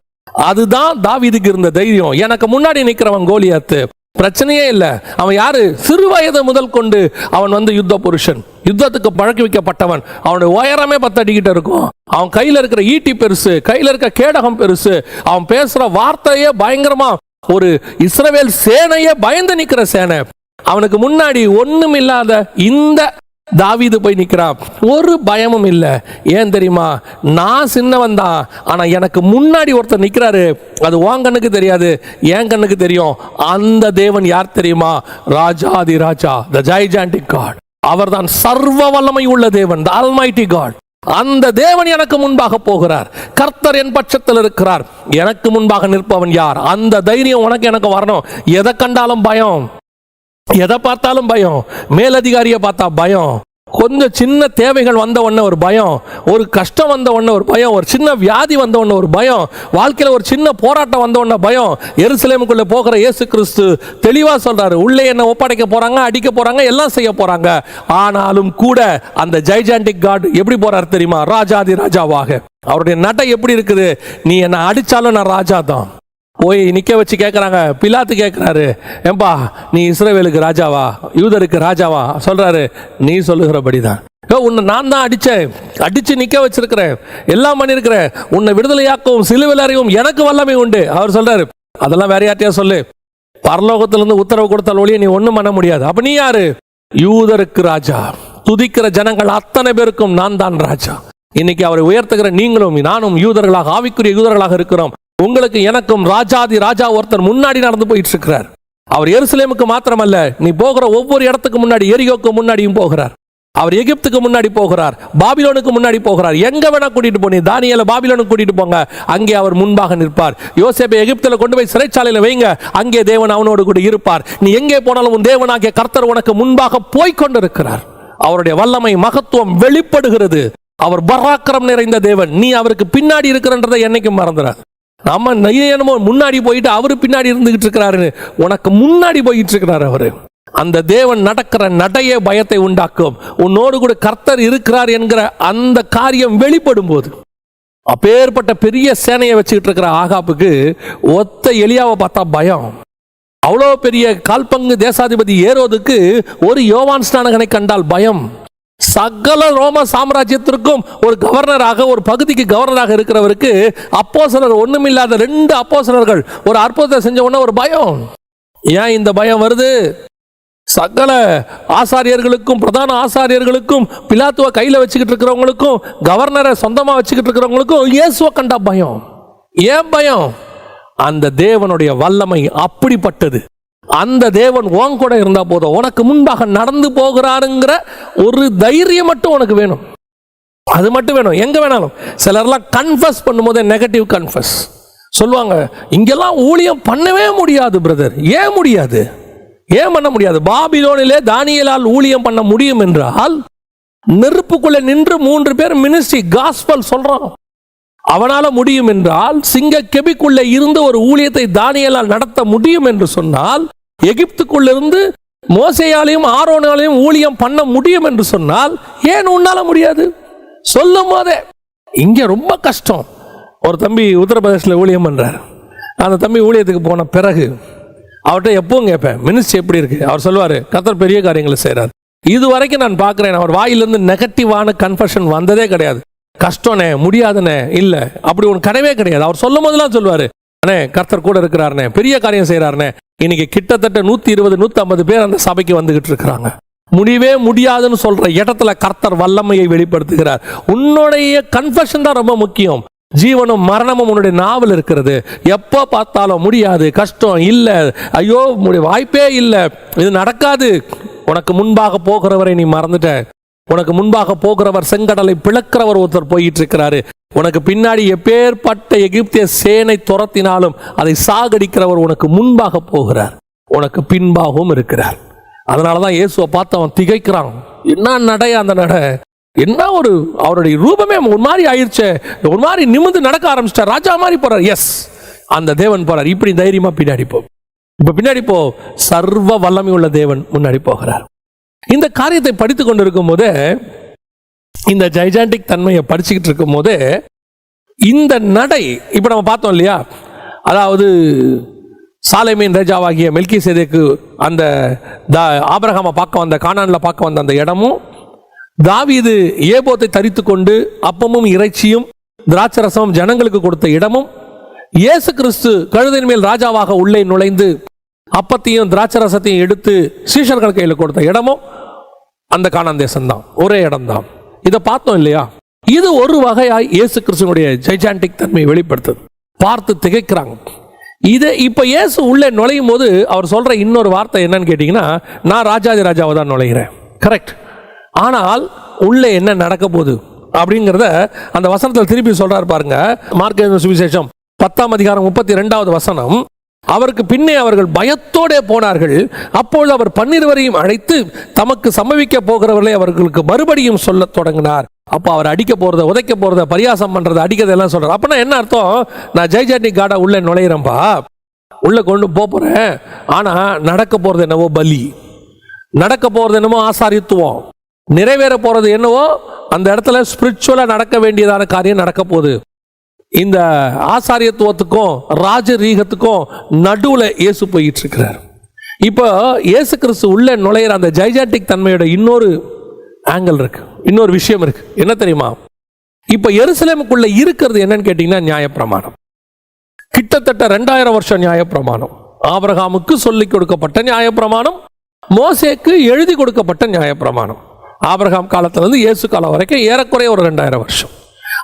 அதுதான் தாவீதுக்கு இருந்த தைரியம். எனக்கு முன்னாடி நிற்கிறவன் கோலியாத்து, பிரச்சனையே இல்லை. அவன் யாரு? சிறு வயது முதல் கொண்டு அவன் யுத்த புருஷன், யுத்தத்துக்கு பழக்கி வைக்கப்பட்டவன். அவனுடைய உயரமே 10 அடி கிட்ட இருக்கும். அவன் கையில இருக்கிற ஈட்டி பெருசு, கையில இருக்கிற கேடகம் பெருசு, அவன் பேசுற வார்த்தையே பயங்கரமா, ஒரு இஸ்ரவேல் சேனையே பயந்து நிக்கிற சேனை. அவனுக்கு முன்னாடி ஒண்ணும் இல்லாத இந்த தாவீது போய் நிற்கிறான், ஒரு பயமும் இல்லை. ஏன் தெரியுமா? நான் சின்னவன் தான், ஆனால் எனக்கு முன்னாடி ஒருத்தர் நிற்கிறாரு. அது உன் கண்ணுக்கு தெரியாது, என் கண்ணுக்கு தெரியும். அந்த தேவன் யார் தெரியுமா? ராஜாதி ராஜா, த ஜைஜாண்டிக் காட். அவர்தான் சர்வ வல்லமை உள்ள தேவன், த ஆல்மைட்டி காட். அந்த தேவன் எனக்கு முன்பாக போகிறார். கர்த்தர் என் பட்சத்தில் இருக்கிறார். எனக்கு முன்பாக நிற்பவன் யார்? அந்த தைரியம் உனக்கு எனக்கு வரணும். எதை கண்டாலும் பயம், எதை பார்த்தாலும் பயம். மேலதிகாரியை பார்த்தா பயம், கொஞ்சம் சின்ன தேவைகள் வந்த உடனே ஒரு பயம், ஒரு கஷ்டம் வந்த உடனே ஒரு பயம், ஒரு சின்ன வியாதி வந்த உடனே ஒரு பயம், வாழ்க்கையில் ஒரு சின்ன போராட்டம் வந்த உடனே பயம். எருசலேமுக்குள்ளே போகிற இயேசு கிறிஸ்து தெளிவாக சொல்றாரு, உள்ளே என்ன ஒப்படைக்க போறாங்க, அடிக்க போறாங்க, எல்லாம் செய்ய போறாங்க. ஆனாலும் கூட அந்த ஜைஜாண்டிக் காட் எப்படி போறார் தெரியுமா? ராஜாதி ராஜாவாக. அவருடைய நடை எப்படி இருக்குது? நீ என்ன அடிச்சாலும் நான் ராஜா தான். போய் நிற்க வச்சு கேட்குறாங்க, பிலாத்து கேட்குறாரு, ஏம்பா நீ இஸ்ரவேலுக்கு ராஜாவா, யூதருக்கு ராஜாவா? சொல்கிறாரு, நீ சொல்லுகிறபடி தான். உன்னை நான் தான் அடித்து நிற்க வச்சிருக்கிறேன், எல்லாம் பண்ணியிருக்கிறேன். உன்னை விடுதலையாக்கவும் சிலுவையில் அறிவும் எனக்கு வல்லமை உண்டு. அவர் சொல்கிறாரு, அதெல்லாம் வேற யார்ட்டையா சொல்லு, பரலோகத்திலிருந்து உத்தரவு கொடுத்தால் ஒழிய நீ ஒன்றும் பண்ண முடியாது. அப்போ நீ யாரு? யூதருக்கு ராஜா. துதிக்கிற ஜனங்கள் அத்தனை பேருக்கும் நான் தான் ராஜா. இன்னைக்கு அவரை உயர்த்துகிற நீங்களும் நானும் யூதர்களாக, ஆவிக்குரிய யூதர்களாக இருக்கிறோம். உங்களுக்கு எனக்கும் ராஜாதி ராஜா ஒருத்தர் முன்னாடி நடந்து போயிட்டு இருக்கிறார். அவர் எருசலேமுக்கு மாத்திரமல்ல, நீ போகிற ஒவ்வொரு இடத்துக்கு முன்னாடி, எரிகோக்கு முன்னாடியும் போகிறார். அவர் எகிப்துக்கு முன்னாடி போகிறார், பாபிலோனுக்கு முன்னாடி போகிறார். எங்க வேணா கூட்டிட்டு போனி, தானியேலை பாபிலோனுக்கு கூட்டிட்டு போங்க, அங்கே அவர் முன்பாக நிற்பார். யோசேப்பை எகிப்துல கொண்டு போய் சிறைச்சாலையில் வைங்க, அங்கே தேவன் அவனோடு கூட இருப்பார். நீ எங்கே போனாலும் உன் தேவனாகிய கர்த்தர் உனக்கு முன்பாக போய்கொண்டிருக்கிறார். அவருடைய வல்லமை, மகத்துவம் வெளிப்படுகிறது. அவர் பராக்கிரம் நிறைந்த தேவன். நீ அவருக்கு பின்னாடி இருக்கிறன்றதை என்னைக்கும் மறந்துடாது. நம்ம என்னமோ முன்னாடி போயிட்டு அவரு பின்னாடி இருந்துகிட்டு இருக்கிறாரு, உனக்கு முன்னாடி போயிட்டு இருக்கிறார் அவரு. அந்த தேவன் நடக்கிற நடையே பயத்தை உண்டாக்கும். உன்னோடு கூட கர்த்தர் இருக்கிறார் என்கிற அந்த காரியம் வெளிப்படும் போது, அப்பேற்பட்ட பெரிய சேனையை வச்சுக்கிட்டு இருக்கிற ஆகாப்புக்கு ஒத்த எலியாவை பார்த்தா பயம். அவ்வளோ பெரிய கால்பங்கு தேசாதிபதி ஏரோதுக்கு ஒரு யோவான் ஸ்நானகனை கண்டால் பயம். சகல ரோம சாம்ராஜ்யத்திற்கும் ஒரு கவர்னராக, ஒரு பகுதிக்கு கவர்னராக இருக்கிறவருக்கு அப்போஸ்தலர், ஒண்ணுமில்லாத 2 அப்போஸ்தலர்கள் ஒரு அற்புதத்தை செஞ்ச உடனே ஒரு பயம். ஏன் இந்த பயம் வருது? சகல ஆசாரியர்களுக்கும், பிரதான ஆசாரியர்களுக்கும், பிலாத்துவ கையில வச்சுக்கிட்டு இருக்கிறவங்களுக்கும், கவர்னரை சொந்தமா வச்சுக்கிட்டு இருக்கிறவங்களுக்கும் இயேசுவை கண்டா பயம். ஏன் பயம்? அந்த தேவனுடைய வல்லமை அப்படிப்பட்டது. அந்த தேவன் உன் கூட இருந்தா போதும், உனக்கு முன்பாக நடந்து போகிறாருங்கிற ஒரு தைரியம் மட்டும் உனக்கு வேணும். அது மட்டும் வேணும். எங்க வேணாலும் சிலர்லாம் கன்ஃபஸ் பண்ணும்போது நெகட்டிவ் கன்ஃபஸ் சொல்லுவாங்க, இங்கெல்லாம் ஊழியம் பண்ணவே முடியாது பிரதர். ஏன் முடியாது? ஏன் பண்ண முடியாது? பாபிலோனிலே தானியேலால் ஊழியம் பண்ண முடியும் என்றால், நெருப்புக்குள்ள நின்று 3 பேர் மினிஸ்ட்ரி காஸ்பல் சொல்றான், அவனால முடியும் என்றால், சிங்க கெபிக்குள்ள இருந்து ஒரு ஊழியத்தை தானியேலால் நடத்த முடியும் என்று சொன்னால், எகிப்துக்குள்ள இருந்து மோசேயாலையும் ஆரோனாலையும் ஊழியம் பண்ண முடியும் என்று சொன்னால், ஏன் உன்னால முடியாது? சொல்லும் போதே இங்க ரொம்ப கஷ்டம். ஒரு தம்பி உத்தரப்பிரதேசத்தில் ஊழியம் பண்றார். அந்த தம்பி ஊழியத்துக்கு போன பிறகு அவர்கிட்ட எப்பவும் கேட்பேன், மினிஸ்ட்ரி எப்படி இருக்கு? அவர் சொல்லுவாரு, கர்த்தர் பெரிய காரியங்களை செய்றார். இது வரைக்கும் நான் பார்க்கிறேன், அவர் வாயிலிருந்து நெகட்டிவான கன்ஃபெஷன் வந்ததே கிடையாது. கஷ்டம்னே, முடியாதுனே, இல்ல அப்படி ஒன்று கிடையவே கிடையாது. அவர் சொல்லும் போதெல்லாம் சொல்லுவாரு, அண்ணே கர்த்தர் கூட இருக்கிறாருனே, பெரிய காரியம் செய்யறாருனே. இன்னைக்கு கிட்டத்தட்ட 120-150 பேர் அந்த சபைக்கு வந்துகிட்டு இருக்கிறாங்க. முடியவே முடியாதுன்னு சொல்ற இடத்துல கர்த்தர் வல்லமையை வெளிப்படுத்துகிறார். உன்னுடைய கன்ஃபெஷன் தான் ரொம்ப முக்கியம். ஜீவனும் மரணமும் உன்னுடைய நாவல் இருக்கிறது. எப்போ பார்த்தாலும் முடியாது, கஷ்டம், இல்லை, ஐயோ வாய்ப்பே இல்லை, இது நடக்காது. உனக்கு முன்பாக போகிறவரை நீ மறந்துட்ட. உனக்கு முன்பாக போகிறவர் செங்கடலை பிளக்கிறவர் ஒருத்தர் போயிட்டு இருக்கிறாரு. உனக்கு பின்னாடி எப்பேற்பட்ட எகிப்திய சேனை துரத்தினாலும் அதை சாகடிக்கிறவர் உனக்கு முன்பாக போகிறார், உனக்கு பின்பாகவும் இருக்கிறார். அதனாலதான் இயேசுவை பார்த்து அவன் திகைக்கிறான். என்ன நடை அந்த நடை, என்ன ஒரு அவருடைய ரூபமே ஒரு மாதிரி ஆயிடுச்சு, ஒரு மாதிரி நிமிர்ந்து நடக்க ஆரம்பிச்சிட்டார், ராஜா மாதிரி போறார். எஸ், அந்த தேவன் போறார். இப்படி தைரியமா பின்னாடி போ, இப்ப பின்னாடி போ. சர்வ வல்லமை உள்ள தேவன் முன்னாடி போகிறார். இந்த காரியத்தை படித்து கொண்டிருக்கும் போது, இந்த ஜைஜாண்டிக் தன்மையை படிச்சுக்கிட்டு இருக்கும் போது, இந்த நடை இப்ப நம்ம பார்த்தோம் இல்லையா, அதாவது சாலேமின் ராஜாவாகிய மெல்கிசேதேக்கு அந்த ஆபிரகாமை பார்க்க வந்த, கானான்ல பார்க்க வந்த அந்த இடமும், தாவீது ஏபோத்தை தரித்து கொண்டு அப்பமும் இறைச்சியும் திராட்சரசமும் ஜனங்களுக்கு கொடுத்த இடமும், இயேசு கிறிஸ்து கழுதையின் மேல் ராஜாவாக உள்ளே நுழைந்து அப்பத்தையும் திராட்சரசத்தையும் எடுத்து சீஷர்கள் கையில் கொடுத்த இடமும், அந்த கானான் தேசம்தான், ஒரே இடம்தான். இதை பார்த்தோம் இல்லையா? இது ஒரு வகையாய் இயேசு கிறிஸ்துவனுடைய ஜைஜாண்டிக் தன்மையை வெளிப்படுத்துது. பார்த்து திகைக்கிறாங்க. இது இப்போ இயேசு உள்ளே நுழையும் போது அவர் சொல்ற இன்னொரு வார்த்தை என்னன்னு கேட்டீங்கன்னா, நான் ராஜாதி ராஜாவை தான் நுழைகிறேன். கரெக்ட். ஆனால் உள்ளே என்ன நடக்க போகுது அப்படிங்கிறத அந்த வசனத்தில் திருப்பி சொல்றாரு பாருங்க. மார்க் எழுதின சுவிசேஷம் 10ஆம் அதிகாரம் 32வது வசனம். அவருக்கு பின்னே அவர்கள் பயத்தோடே போனார்கள். அப்பொழுது அவர் 12 அழைத்து தமக்கு சம்பவிக்க போகிறவர்களை அவர்களுக்கு மறுபடியும் சொல்ல தொடங்கினார். அப்போ அவர் அடிக்க போறத, உதைக்க போறத, பரியாசம் பண்றத, அடிக்கிறதெல்லாம் சொல்றாரு. அப்படின்னா என்ன அர்த்தம்? நான் ஜெய்ஜாண்டிக் காடா உள்ள நுழையிறேன்பா, உள்ள கொண்டு போறேன். ஆனா நடக்க போறது என்னவோ பலி, நடக்க போறது என்னவோ ஆசாரித்துவம், நிறைவேற போறது என்னவோ அந்த இடத்துல ஸ்பிரிச்சுவலா நடக்க வேண்டியதான காரியம் நடக்க போகுது. இந்த ஆசாரியத்துவத்துக்கும் ராஜரீகத்துக்கும் நடுவுல இயேசு போயிட்டு இருக்கிறார். இப்போ இயேசு கிறிஸ்து உள்ள நுழையிற அந்த ஜைஜாண்டிக் தன்மையோட இன்னொரு ஆங்கிள் இருக்கு, இன்னொரு விஷயம் இருக்கு. என்ன தெரியுமா? இப்ப எருசலேமுக்குள்ள இருக்கிறது என்னன்னு கேட்டீங்கன்னா நியாயப்பிரமாணம். கிட்டத்தட்ட 2000 வருஷம் நியாயப்பிரமாணம். ஆபிரகாமுக்கு சொல்லிக் கொடுக்கப்பட்ட நியாயப்பிரமாணம், மோசேக்கு எழுதி கொடுக்கப்பட்ட நியாயப்பிரமாணம். ஆபிரகாம் காலத்திலிருந்து இயேசு காலம் வரைக்கும் ஏறக்குறைய ஒரு 2000 வருஷம்.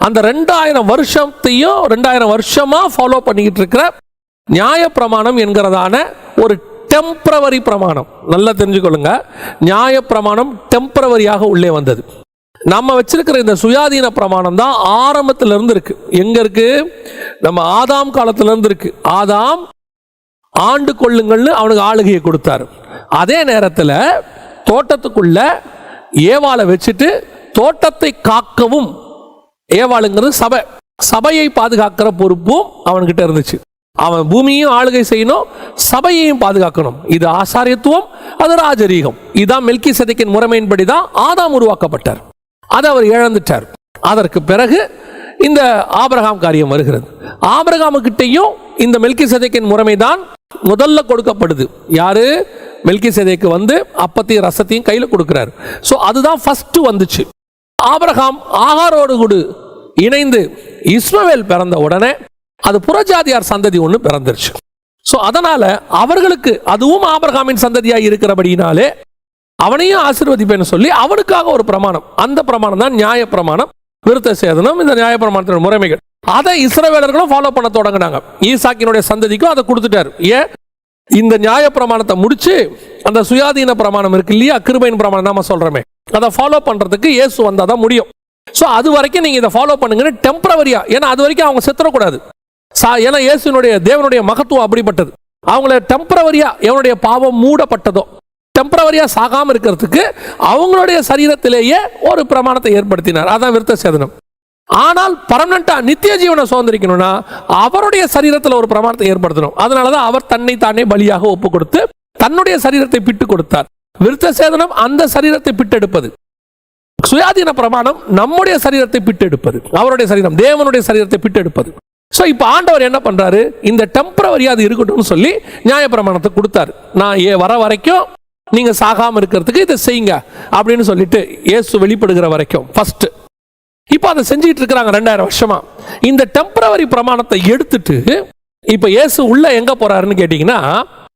அந்த 2000 வருஷத்தையும் 2000 வருஷமா ஃபாலோ பண்ணிக்கிட்டு இருக்கிற நியாயப்பிரமாணம் என்கிறதான ஒரு டெம்பரவரி பிரமாணம். நல்லா தெரிஞ்சுக்கொள்ளுங்க, நியாயப்பிரமாணம் டெம்பரவரியாக உள்ளே வந்தது. நம்ம வச்சிருக்கிற இந்த சுயாதீன பிரமாணம் தான் ஆரம்பத்திலிருந்து இருக்கு. எங்க இருக்கு? நம்ம ஆதாம் காலத்திலிருந்து இருக்கு. ஆதாம் ஆண்டு கொள்ளுங்கள்னு அவனுக்கு ஆளுகையை கொடுத்தாரு. அதே நேரத்தில் தோட்டத்துக்குள்ள ஏவாளை வச்சுட்டு தோட்டத்தை காக்கவும், ஏவாளுங்கிறது சபை, சபையை பாதுகாக்கிற பொறுப்பும் அவன்கிட்ட இருந்துச்சு. அவன் பூமியையும் ஆளுகை செய்யணும், சபையையும் பாதுகாக்கணும். இது ஆசாரியத்துவம், அது ராஜரீகம். இதுதான் மெல்கிசேதேக்கின் முறைமையின்படி தான் ஆதாம் உருவாக்கப்பட்டார். அதை அவர் இழந்துட்டார். அதற்கு பிறகு இந்த ஆபிரகாம் காரியம் வருகிறது. ஆபிரகாமுக்கிட்டையும் இந்த மெல்கிசேதேக்கின் முறைமை தான் முதல்ல கொடுக்கப்படுது. யாரு? மெல்கிசேதேக்கு வந்து அப்பத்தையும் ரசத்தையும் கையில கொடுக்கிறார். சோ அதுதான் ஃபர்ஸ்ட் வந்துச்சு. ஆபிரகாம் ஆகாரோடு கூட இணைந்து இஸ்மவேல் பிறந்த உடனே அது புறஜாதியார் சந்ததி ஒன்று பிறந்துருச்சு. ஸோ அதனால அவர்களுக்கு அதுவும் ஆபிரகாமின் சந்ததியாக இருக்கிறபடினாலே அவனையும் ஆசீர்வதிப்பேன்னு சொல்லி அவனுக்காக ஒரு பிரமாணம், அந்த பிரமாணம் தான் நியாய பிரமாணம், விருத்த சேதனம், இந்த நியாய பிரமாணத்தின் முறைமைகள். அதை இஸ்ரவேலர்களும் ஃபாலோ பண்ண தொடங்கினாங்க. ஈசாக்கினுடைய சந்ததிக்கும் அதை கொடுத்துட்டாரு. ஏன்? இந்த நியாய பிரமாணத்தை முடிச்சு அந்த சுயாதீன பிரமாணம் இருக்கு இல்லையா, கிருபையின் பிரமாணம் நாம சொல்றோமே, அதை ஃபாலோ பண்றதுக்கு இயேசு வந்தாதான் முடியும். ஸோ அது வரைக்கும் நீங்க இதை ஃபாலோ பண்ணுங்கன்னு டெம்பரவரியா, ஏன்னா அது வரைக்கும் அவங்க செத்துறக்கூடாது. ஏன்னா இயேசுனுடைய தேவனுடைய மகத்துவம் அப்படிப்பட்டது. அவங்கள டெம்பரவரியா எவனுடைய பாவம் மூடப்பட்டதோ டெம்பரவரியா சாகாம இருக்கிறதுக்கு அவங்களுடைய சரீரத்திலேயே ஒரு பிரமாணத்தை ஏற்படுத்தினார். அதான் விருத்த சேதனம். ஆனால் பர்மனண்டா நித்திய ஜீவனை சுதந்திரிக்கணும்னா அவருடைய சரீரத்தில் ஒரு பிரமாணத்தை ஏற்படுத்தணும். அதனாலதான் அவர் தன்னை தானே பலியாக ஒப்பு கொடுத்து தன்னுடைய சரீரத்தை பிட்டு கொடுத்தார். விருத்த சேதனம் அந்த சரீரத்தை பிட்டெடுப்பது. சுயாதீன பிரமாணம் நம்முடைய சரீரத்தை பிட்டெடுப்பது, அவருடைய சரீரம் தேவனுடைய சரீரத்தை பிட்டெடுப்பது. ஸோ இப்போ ஆண்டவர் என்ன பண்றாரு? இந்த டெம்பரவரியா அது இருக்கட்டும்னு சொல்லி நியாய பிரமாணத்தை கொடுத்தாரு. நான் வர வரைக்கும் நீங்க சாகாம இருக்கிறதுக்கு இதை செய்யுங்க அப்படின்னு சொல்லிட்டு இயேசு வெளிப்படுகிற வரைக்கும் ஃபர்ஸ்ட். இப்போ அதை செஞ்சுட்டு இருக்கிறாங்க 2000 வருஷமா. இந்த டெம்பரவரி பிரமாணத்தை எடுத்துட்டு இப்போ இயேசு உள்ள எங்க போறாருன்னு கேட்டீங்கன்னா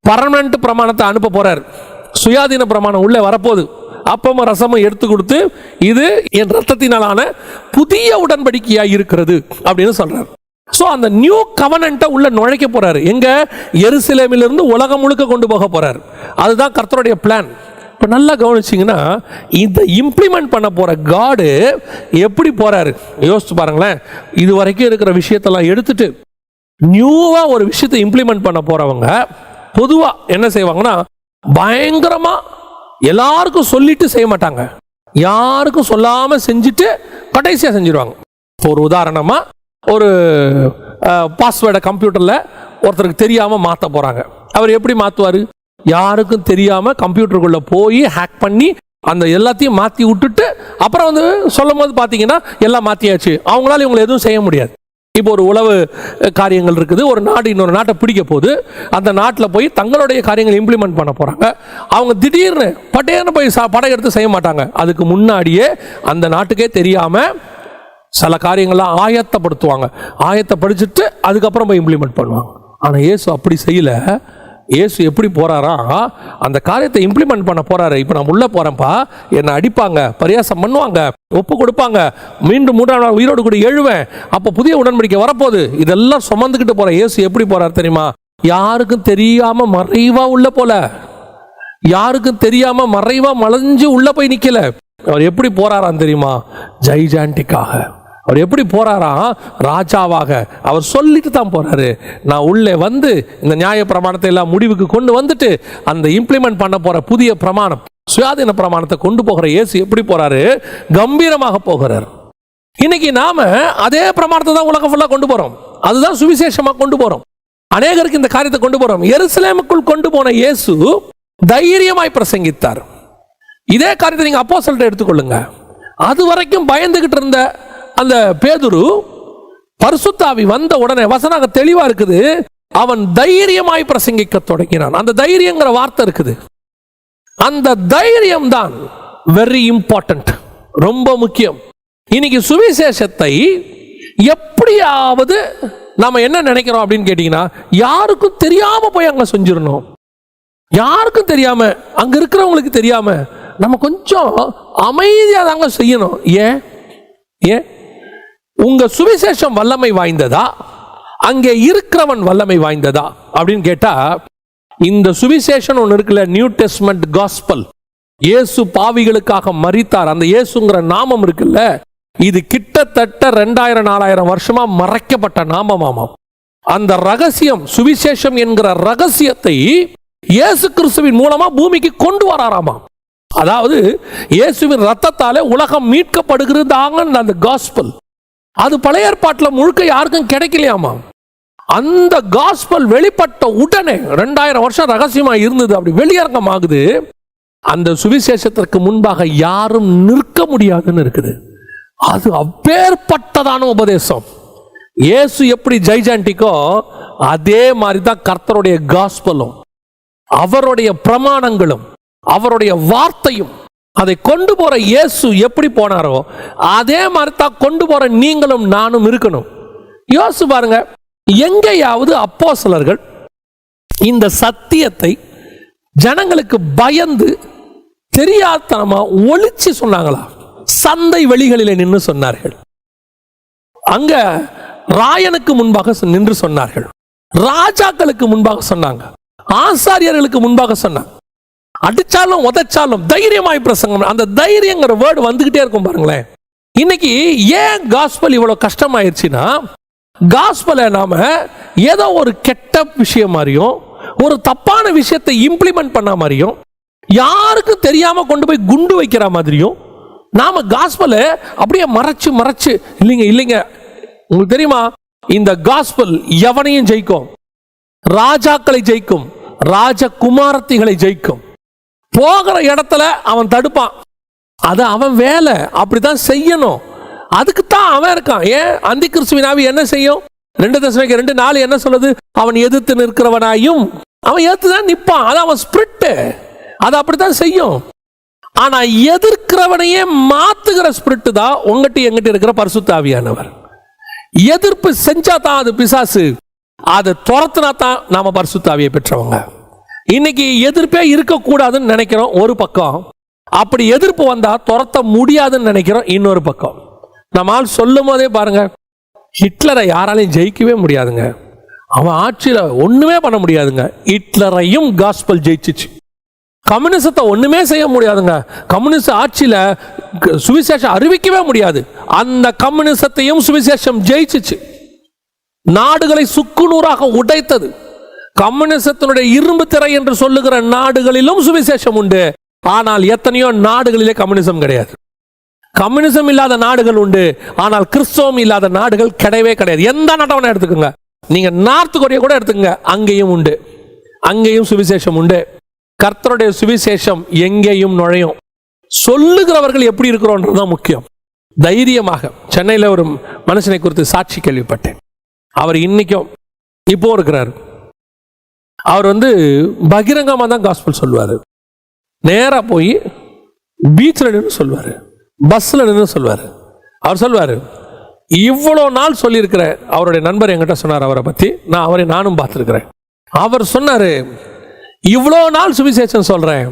பர்மனன்ட் பிரமாணத்தை அனுப்ப போறாரு. சுயாதீன பிரமாணம் உள்ள வரப்போகுது. அப்பமும் ரசமும் எடுத்து கொடுத்து இது என் ரத்தத்தினாலான புதிய உடன்படிக்கையா இருக்கிறது அப்படின்னு சொல்றாரு. சோ அந்த நியூ கவனன்ட்டை உள்ள நுழைக்க போறாரு. எங்க? எருசலேமிலிருந்து உலகம் முழுக்க கொண்டு போக போறாரு. அதுதான் கர்த்தருடைய பிளான். இப்ப நல்லா கவனிச்சிங்கன்னா இதை இம்ப்ளிமெண்ட் பண்ண போற காடு எப்படி போறாரு யோசிச்சு பாருங்களேன். இது வரைக்கும் இருக்கிற விஷயத்தெல்லாம் எடுத்துட்டு நியூவா ஒரு விஷயத்தை இம்ப்ளிமெண்ட் பண்ண போறவங்க பொதுவா என்ன செய்வாங்கன்னா பயங்கரமா எல்லாருக்கும் சொல்லிட்டு செய்ய மாட்டாங்க, யாருக்கும் சொல்லாம செஞ்சுட்டு கடைசியா செஞ்சிருவாங்க. ஒரு உதாரணமா ஒரு பாஸ்வேர்டை கம்ப்யூட்டர்ல ஒருத்தருக்கு தெரியாம மாற்ற போறாங்க. அவர் எப்படி மாத்துவாரு? யாருக்கும் தெரியாம கம்ப்யூட்டருக்குள்ள போய் ஹேக் பண்ணி அந்த எல்லாத்தையும் மாத்தி விட்டுட்டு அப்புறம் வந்து சொல்லும் போது பாத்தீங்கன்னா எல்லாம் மாத்தியாச்சு, அவங்களால இவங்களை எதுவும் செய்ய முடியாது. இப்போ ஒரு உளவு காரியங்கள் இருக்குது, ஒரு நாடு இன்னொரு நாட்டை பிடிக்க போது அந்த நாட்டில் போய் தங்களுடைய காரியங்களை இம்ப்ளிமெண்ட் பண்ண போறாங்க. அவங்க திடீர்னு பட்டையன்னு போய் படையெடுத்து செய்ய மாட்டாங்க. அதுக்கு முன்னாடியே அந்த நாட்டுக்கே தெரியாம சில காரியங்கள்லாம் ஆயத்தப்படுத்துவாங்க. ஆயத்தப்படுத்திட்டு அதுக்கப்புறம் போய் இம்ப்ளிமெண்ட் பண்ணுவாங்க. ஆனால் இயேசு அப்படி செய்யல. இயேசு எப்படி போறாரா, அந்த காரியத்தை இம்ப்ளிமெண்ட் பண்ண போறாரு. இப்போ நான் உள்ள போறேன்ப்பா, என்னை அடிப்பாங்க, பரியாசம் பண்ணுவாங்க, ஒப்பு கொடுப்பாங்க, மீண்டும் 3ஆம் நாள் உயிரோடு கூட எழுவேன், அப்போ புதிய உடன்படிக்கை வரப்போகுது, இதெல்லாம் சுமந்துக்கிட்டு போற இயேசு எப்படி போறாரு தெரியுமா? யாருக்கும் தெரியாம மறைவா உள்ள போல, யாருக்கும் தெரியாம மறைவா மலைஞ்சு உள்ள போய் நிக்கல. அவர் எப்படி போறாராம் தெரியுமா? ஜைஜாண்டிக்காக. அவர் எப்படி போறாரா? ராஜாவாக. அவர் சொல்லிட்டு தான் போறாரு, நான் உள்ளே வந்து இந்த நியாய பிரமாணத்தை எல்லாம் முடிவுக்கு கொண்டு வந்துட்டு அந்த இம்ப்ளிமெண்ட் பண்ண போற புதிய பிரமாணம், சுயாதீன பிரமாணத்தை கொண்டு போகிற இயேசு எப்படி போறாரு? கம்பீரமாக போகிறார். இன்னைக்கு நாம அதே பிரமாணத்தை தான் உலகம் ஃபுல்லா கொண்டு போறோம். அதுதான் சுவிசேஷமா கொண்டு போறோம். அநேகருக்கு இந்த காரியத்தை கொண்டு போறோம். எருசலேமுக்குள் கொண்டு போன இயேசு தைரியமாய் பிரசங்கித்தார். இதே காரியத்தை நீங்க அப்போஸ்தலரை எடுத்துக்கொள்ளுங்க. அது வரைக்கும் பயந்துகிட்டு இருந்த அந்த பேதுரு, பரிசுத்த ஆவி வந்த உடனே வசனம் தெளிவா இருக்குது, அவன் தைரியமாய் பிரசங்கிக்க தொடங்கினான். அந்த தைரியங்கிற வார்த்தை இருக்குது. அந்த தைரியம் தான் வெரி இம்பார்ட்டன்ட், ரொம்ப முக்கியம். இன்னைக்கு சுவிசேஷத்தை எப்படியாவது நாம என்ன நினைக்கிறோம் அப்படின்னு கேட்டீங்கன்னா, யாருக்கும் தெரியாம போய் அங்க செஞ்சிடணும். யாருக்கும் தெரியாம, அங்க இருக்கிறவங்களுக்கு தெரியாம நம்ம கொஞ்சம் அமைதியாக தாங்க செய்யணும். ஏன் ஏன் உங்க சுவிசேஷம் வல்லமை வாய்ந்ததா, அங்கே இருக்கிறவன் வல்லமை வாய்ந்ததா அப்படின்னு கேட்டா, இந்த சுவிசேஷம் ஒன்று இருக்குல்ல, நியூ டெஸ்ட்மென்ட் காஸ்பல், இயேசு பாவிகளுக்காக மரித்தார், அந்த இயேசுங்கிற நாமம் இருக்குல்ல, இது கிட்டத்தட்ட 2000-4000 வருஷமா மறைக்கப்பட்ட நாமமாம். அந்த ரகசியம், சுவிசேஷம் என்கிற ரகசியத்தை இயேசு கிறிஸ்துவின் மூலமா பூமிக்கு கொண்டு வராராமா. அதாவது இயேசுவின் ரத்தத்தாலே உலகம் மீட்கப்படுகிறது. அந்த காஸ்பல் அது பழைய ஏற்பாட்டில் முழுக்க யாருக்கும் கிடைக்கலையாமா. அந்த காஸ்பல் வெளிப்பட்ட உடனே 2000 வருஷம் ரகசியமா இருந்தது, அப்படி வெளியரங்கமாகுது. அந்த சுவிசேஷத்திற்கு முன்பாக யாரும் நிற்க முடியாதுன்னு இருக்குது. அது அப்பேற்பட்டதான உபதேசம். இயேசு எப்படி ஜைஜாண்டிக்கோ அதே மாதிரி தான் கர்த்தருடைய காஸ்பலும், அவருடைய பிரமாணங்களும், அவருடைய வார்த்தையும். அதை கொண்டு போற இயேசு எப்படி போனாரோ அதே மாதிரி தான் கொண்டு போற நீங்களும் நானும் இருக்கணும். யோசிச்சு பாருங்க, எங்கேயாவது அப்போஸ்தலர்கள் இந்த சத்தியத்தை ஜனங்களுக்கு பயந்து தெரியாதனமா ஒளிச்சு சொன்னாங்களா? சந்தை வெளிகளிலே நின்று சொன்னார்கள், அங்க ராயனுக்கு முன்பாக நின்று சொன்னார்கள், ராஜாக்களுக்கு முன்பாக சொன்னாங்க, ஆசாரியர்களுக்கு முன்பாக சொன்னாங்க. அடிச்சாலும் உதைச்சாலும் தைரியமாய் பிரசங்கம். அந்த தைரியங்கிற வேர்டு வந்துகிட்டே இருக்கும் பாருங்களேன். இன்னைக்கு ஏன் காஸ்பல் இவ்வளவு கஷ்டமாயிருச்சுன்னா, காஸ்பலை நாம ஏதோ ஒரு கெட்ட விஷயம் மாதிரியும், ஒரு தப்பான விஷயத்தை இம்ப்ளிமெண்ட் பண்ண மாதிரியும், யாருக்கும் தெரியாம கொண்டு போய் குண்டு வைக்கிற மாதிரியும் நாம காஸ்பலை அப்படியே மறைச்சு மறைச்சு. இல்லைங்க இல்லைங்க, உங்களுக்கு தெரியுமா, இந்த காஸ்பல் எவனையும் ஜெயிக்கும், ராஜாக்களை ஜெயிக்கும், ராஜகுமாரத்திகளை ஜெயிக்கும். போகிற இடத்துல அவன் தடுப்பான், அது அவன் வேலை, அப்படித்தான் செய்யணும். அதுக்கு தான் அவன் இருக்கான். ஏன் அந்தி கிறிஸ்துவின் ஆவி என்ன செய்யும்? 2 தெசலோனிக்கேயர் 2:4 என்ன சொல்லுது? அவன் எதிர்த்து நிற்கிறவனாயும் அவன் எதிர்த்து தான் நிற்பான். அது அவன் ஸ்பிரிட், அது அப்படித்தான் செய்யும். ஆனா எதிர்க்கிறவனையே மாத்துகிற ஸ்பிரிட் தான் உங்ககிட்ட எங்கிட்ட இருக்கிற பரிசுத்த ஆவியானவர். எதிர்ப்பு செஞ்சா தான் அது பிசாசு, அதை துரத்துனா தான் நாம பரிசுத்த ஆவியை பெற்றவங்க. இன்னைக்கு எதிர்ப்பே இருக்கக்கூடாதுன்னு நினைக்கிறோம் ஒரு பக்கம், அப்படி எதிர்ப்பு வந்தா துரத்த முடியாதுன்னு நினைக்கிறோம் இன்னொரு பக்கம். நம்மால் சொல்லும் போதே பாருங்க, ஹிட்லரை யாராலையும் ஜெயிக்கவே முடியாதுங்க, அவன் ஆட்சியில ஒண்ணுமே பண்ண முடியாதுங்க. ஹிட்லரையும் காஸ்பல் ஜெயிச்சிச்சு. கம்யூனிசத்தை ஒண்ணுமே செய்ய முடியாதுங்க, கம்யூனிஸ்ட் ஆட்சியில சுவிசேஷம் அறிவிக்கவே முடியாது. அந்த கம்யூனிசத்தையும் சுவிசேஷம் ஜெயிச்சிச்சு, நாடுகளை சுக்குநூறாக உடைத்தது. கம்யூனிசத்தினுடைய இரும்பு திரை என்று சொல்லுகிற நாடுகளிலும் சுவிசேஷம் உண்டு. ஆனால் எத்தனையோ நாடுகளிலே கம்யூனிசம் கிடையாது. கம்யூனிசம் இல்லாத நாடுகள் உண்டு, ஆனால் கிறிஸ்தவம் இல்லாத நாடுகள் கிடையவே கிடையாது. எந்த நாட்டை எடுத்துக்கோங்க, நீங்க நார்த் கொரியா கூட எடுத்துக்கோங்க, அங்கேயும் உண்டு, அங்கேயும் சுவிசேஷம் உண்டு. கர்த்தருடைய சுவிசேஷம் எங்கேயும் நுழையும். சொல்லுகிறவர்கள் எப்படி இருக்கிறோன்றதுதான் முக்கியம். தைரியமாக. சென்னையில் ஒரு மனுஷனை குறித்து சாட்சி கேள்விப்பட்டேன். அவர் இன்னைக்கும் இப்போ இருக்கிறார். அவர் பகிரங்கமாக தான் காஸ்பல் சொல்லுவார். நேராக போய் பீச்சில் நின்று சொல்லுவார், பஸ்ஸில் நின்று சொல்லுவார். அவர் சொல்லுவார், இவ்வளோ நாள் சொல்லியிருக்கிறேன். அவருடைய நண்பர் என்கிட்ட சொன்னார் அவரை பற்றி, நான் அவரை நானும் பார்த்துருக்கிறேன். அவர் சொன்னார், இவ்வளோ நாள் சுவிசேஷம் சொல்றேன்,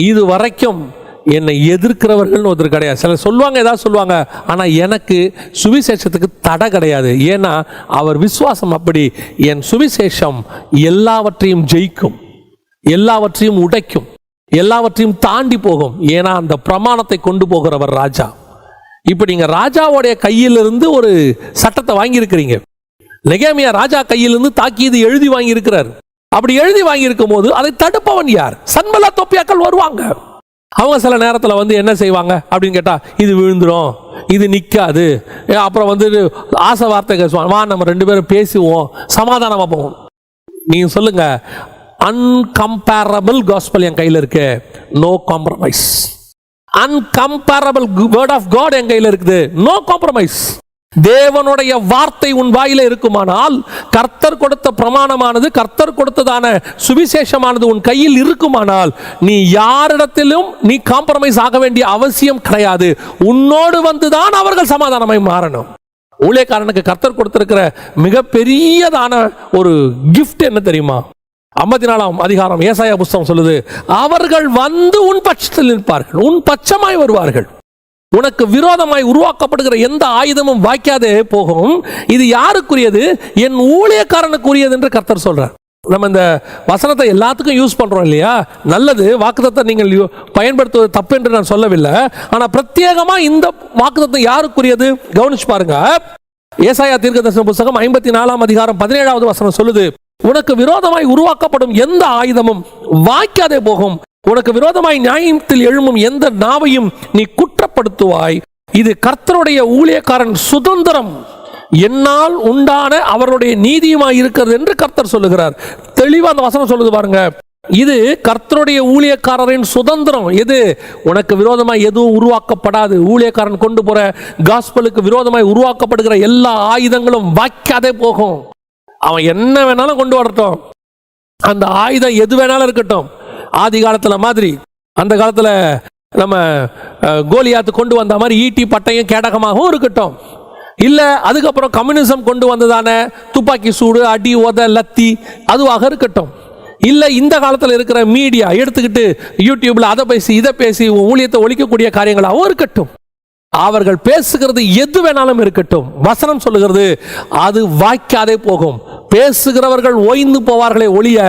இது வரைக்கும் என்னை எதிர்க்கிறவர்கள் ஒருத்தர் கிடையாது. சிலர் சொல்லுவாங்க, ஏதாவது சொல்லுவாங்க, ஆனா எனக்கு சுவிசேஷத்துக்கு தடை கிடையாது. ஏன்னா அவர் விசுவாசம் அப்படி. என் சுவிசேஷம் எல்லாவற்றையும் ஜெயிக்கும், எல்லாவற்றையும் உடைக்கும், எல்லாவற்றையும் தாண்டி போகும். ஏன்னா அந்த பிரமாணத்தை கொண்டு போகிறவர் ராஜா. இப்ப நீங்க ராஜாவுடைய கையிலிருந்து ஒரு சட்டத்தை வாங்கி இருக்கிறீங்க. நெகேமியா ராஜா கையிலிருந்து தாக்கீது எழுதி வாங்கி இருக்கிறார். அப்படி எழுதி வாங்கி இருக்கும் போது அதை தடுப்பவன் யார்? சன்பல்லாத் தொபியாக்கள் வருவாங்க. அவங்க சில நேரத்தில் வந்து என்ன செய்வாங்க அப்படின்னு கேட்டா, இது விழுந்துடும், இது நிற்காது, அப்புறம் வந்து ஆசை வார்த்தை பேசுவாங்க, வா நம்ம 2 பேரும் பேசுவோம், சமாதானமா போவோம். நீங்க சொல்லுங்க, அன்கம்பேரபிள் காஸ்பல் என் கையில் இருக்கு, no compromise. Incomparable word of God என் கையில் இருக்குது, நோ காம்ப்ரமைஸ். தேவனுடைய வார்த்தை உன் வாயில இருக்குமானால், கர்த்தர் கொடுத்த பிரமாணமானது, கர்த்தர் கொடுத்ததான சுவிசேஷமானது உன் கையில் இருக்குமானால், நீ யாரிடத்திலும் நீ காம்ப்ரமைஸ் ஆக வேண்டிய அவசியம் கிடையாது. உன்னோடு வந்துதான் அவர்கள் சமாதானமாய் மாறணும். ஊழியக்காரனுக்கு கர்த்தர் கொடுத்திருக்கிற மிகப்பெரியதான ஒரு கிஃப்ட் என்ன தெரியுமா? 54ஆம் அதிகாரம் ஏசாயா புஸ்தகம் சொல்லுது, அவர்கள் வந்து உன் பட்சத்தில் நிற்பார்கள், உன் பட்சமாய் வருவார்கள். உனக்கு விரோதமாய் உருவாக்கப்படுகிற எந்த ஆயுதமும் வாய்க்காதே போகும். இது யாருக்குரியது? என் ஊழியக்காரனுக்குரியது என்று கர்த்தர் சொல்றார். நம்ம இந்த வசனத்தை எல்லாத்துக்கும் யூஸ் பண்றோம் இல்லையா? நல்லது, வாக்குத்தத்தம் நீங்கள் பயன்படுத்துவது தப்பு என்று நான் சொல்லவில்லை. ஆனா பிரத்யேகமா இந்த வாக்குத்தத்தம் யாருக்குரியது கவனிச்சு பாருங்க. ஏசாயா தீர்க்கதரிசன புத்தகம் 54ஆம் அதிகாரம் 17வது வசனம் சொல்லுது, உனக்கு விரோதமாய் உருவாக்கப்படும் எந்த ஆயுதமும் வாய்க்காதே போகும், உனக்கு விரோதமாய் நியாயத்தில் எழும்பும் எந்த நாவையும் நீ குற்றப்படுத்துவாய். இது கர்த்தருடைய ஊழியக்காரன் சுதந்திரம், என்னால் உண்டான அவருடைய நீதியுமாய் இருக்கிறது என்று கர்த்தர் சொல்லுகிறார். தெளிவா அந்த வசனம் சொல்லுது பாருங்க. இது கர்த்தருடைய ஊழியக்காரரின் சுதந்திரம். எது? உனக்கு விரோதமாய் எதுவும் உருவாக்கப்படாது. ஊழியக்காரன் கொண்டு போற காஸ்பலுக்கு விரோதமாய் உருவாக்கப்படுகிற எல்லா ஆயுதங்களும் வாய்க்காதே போகும். அவன் என்ன வேணாலும் கொண்டு வரட்டும், அந்த ஆயுதம் எது வேணாலும் இருக்கட்டும். ஆதி காலத்துல மாதிரி, அந்த காலத்துல நம்ம கோலியாத்து கொண்டு வந்த மாதிரி ஈட்டி பட்டயம் கேடகமாகவும் இருக்கட்டும், இல்ல அதுக்கப்புறம் கம்யூனிசம் கொண்டு வந்ததான துப்பாக்கி சூடு, அடி, உத, லத்தி அதுவாக இருக்கட்டும், இல்ல இந்த காலத்தில் இருக்கிற மீடியா எடுத்துக்கிட்டு யூடியூப்ல அதை பேசி இதை பேசி ஊழியத்தை ஒழிக்கக்கூடிய காரியங்களாகவும் இருக்கட்டும். அவர்கள் பேசுகிறது எது வேணாலும் இருக்கட்டும், வசனம் சொல்லுகிறது அது வாய்க்காதே போகும். பேசுகிறவர்கள் ஓய்ந்து போவார்களே ஒழிய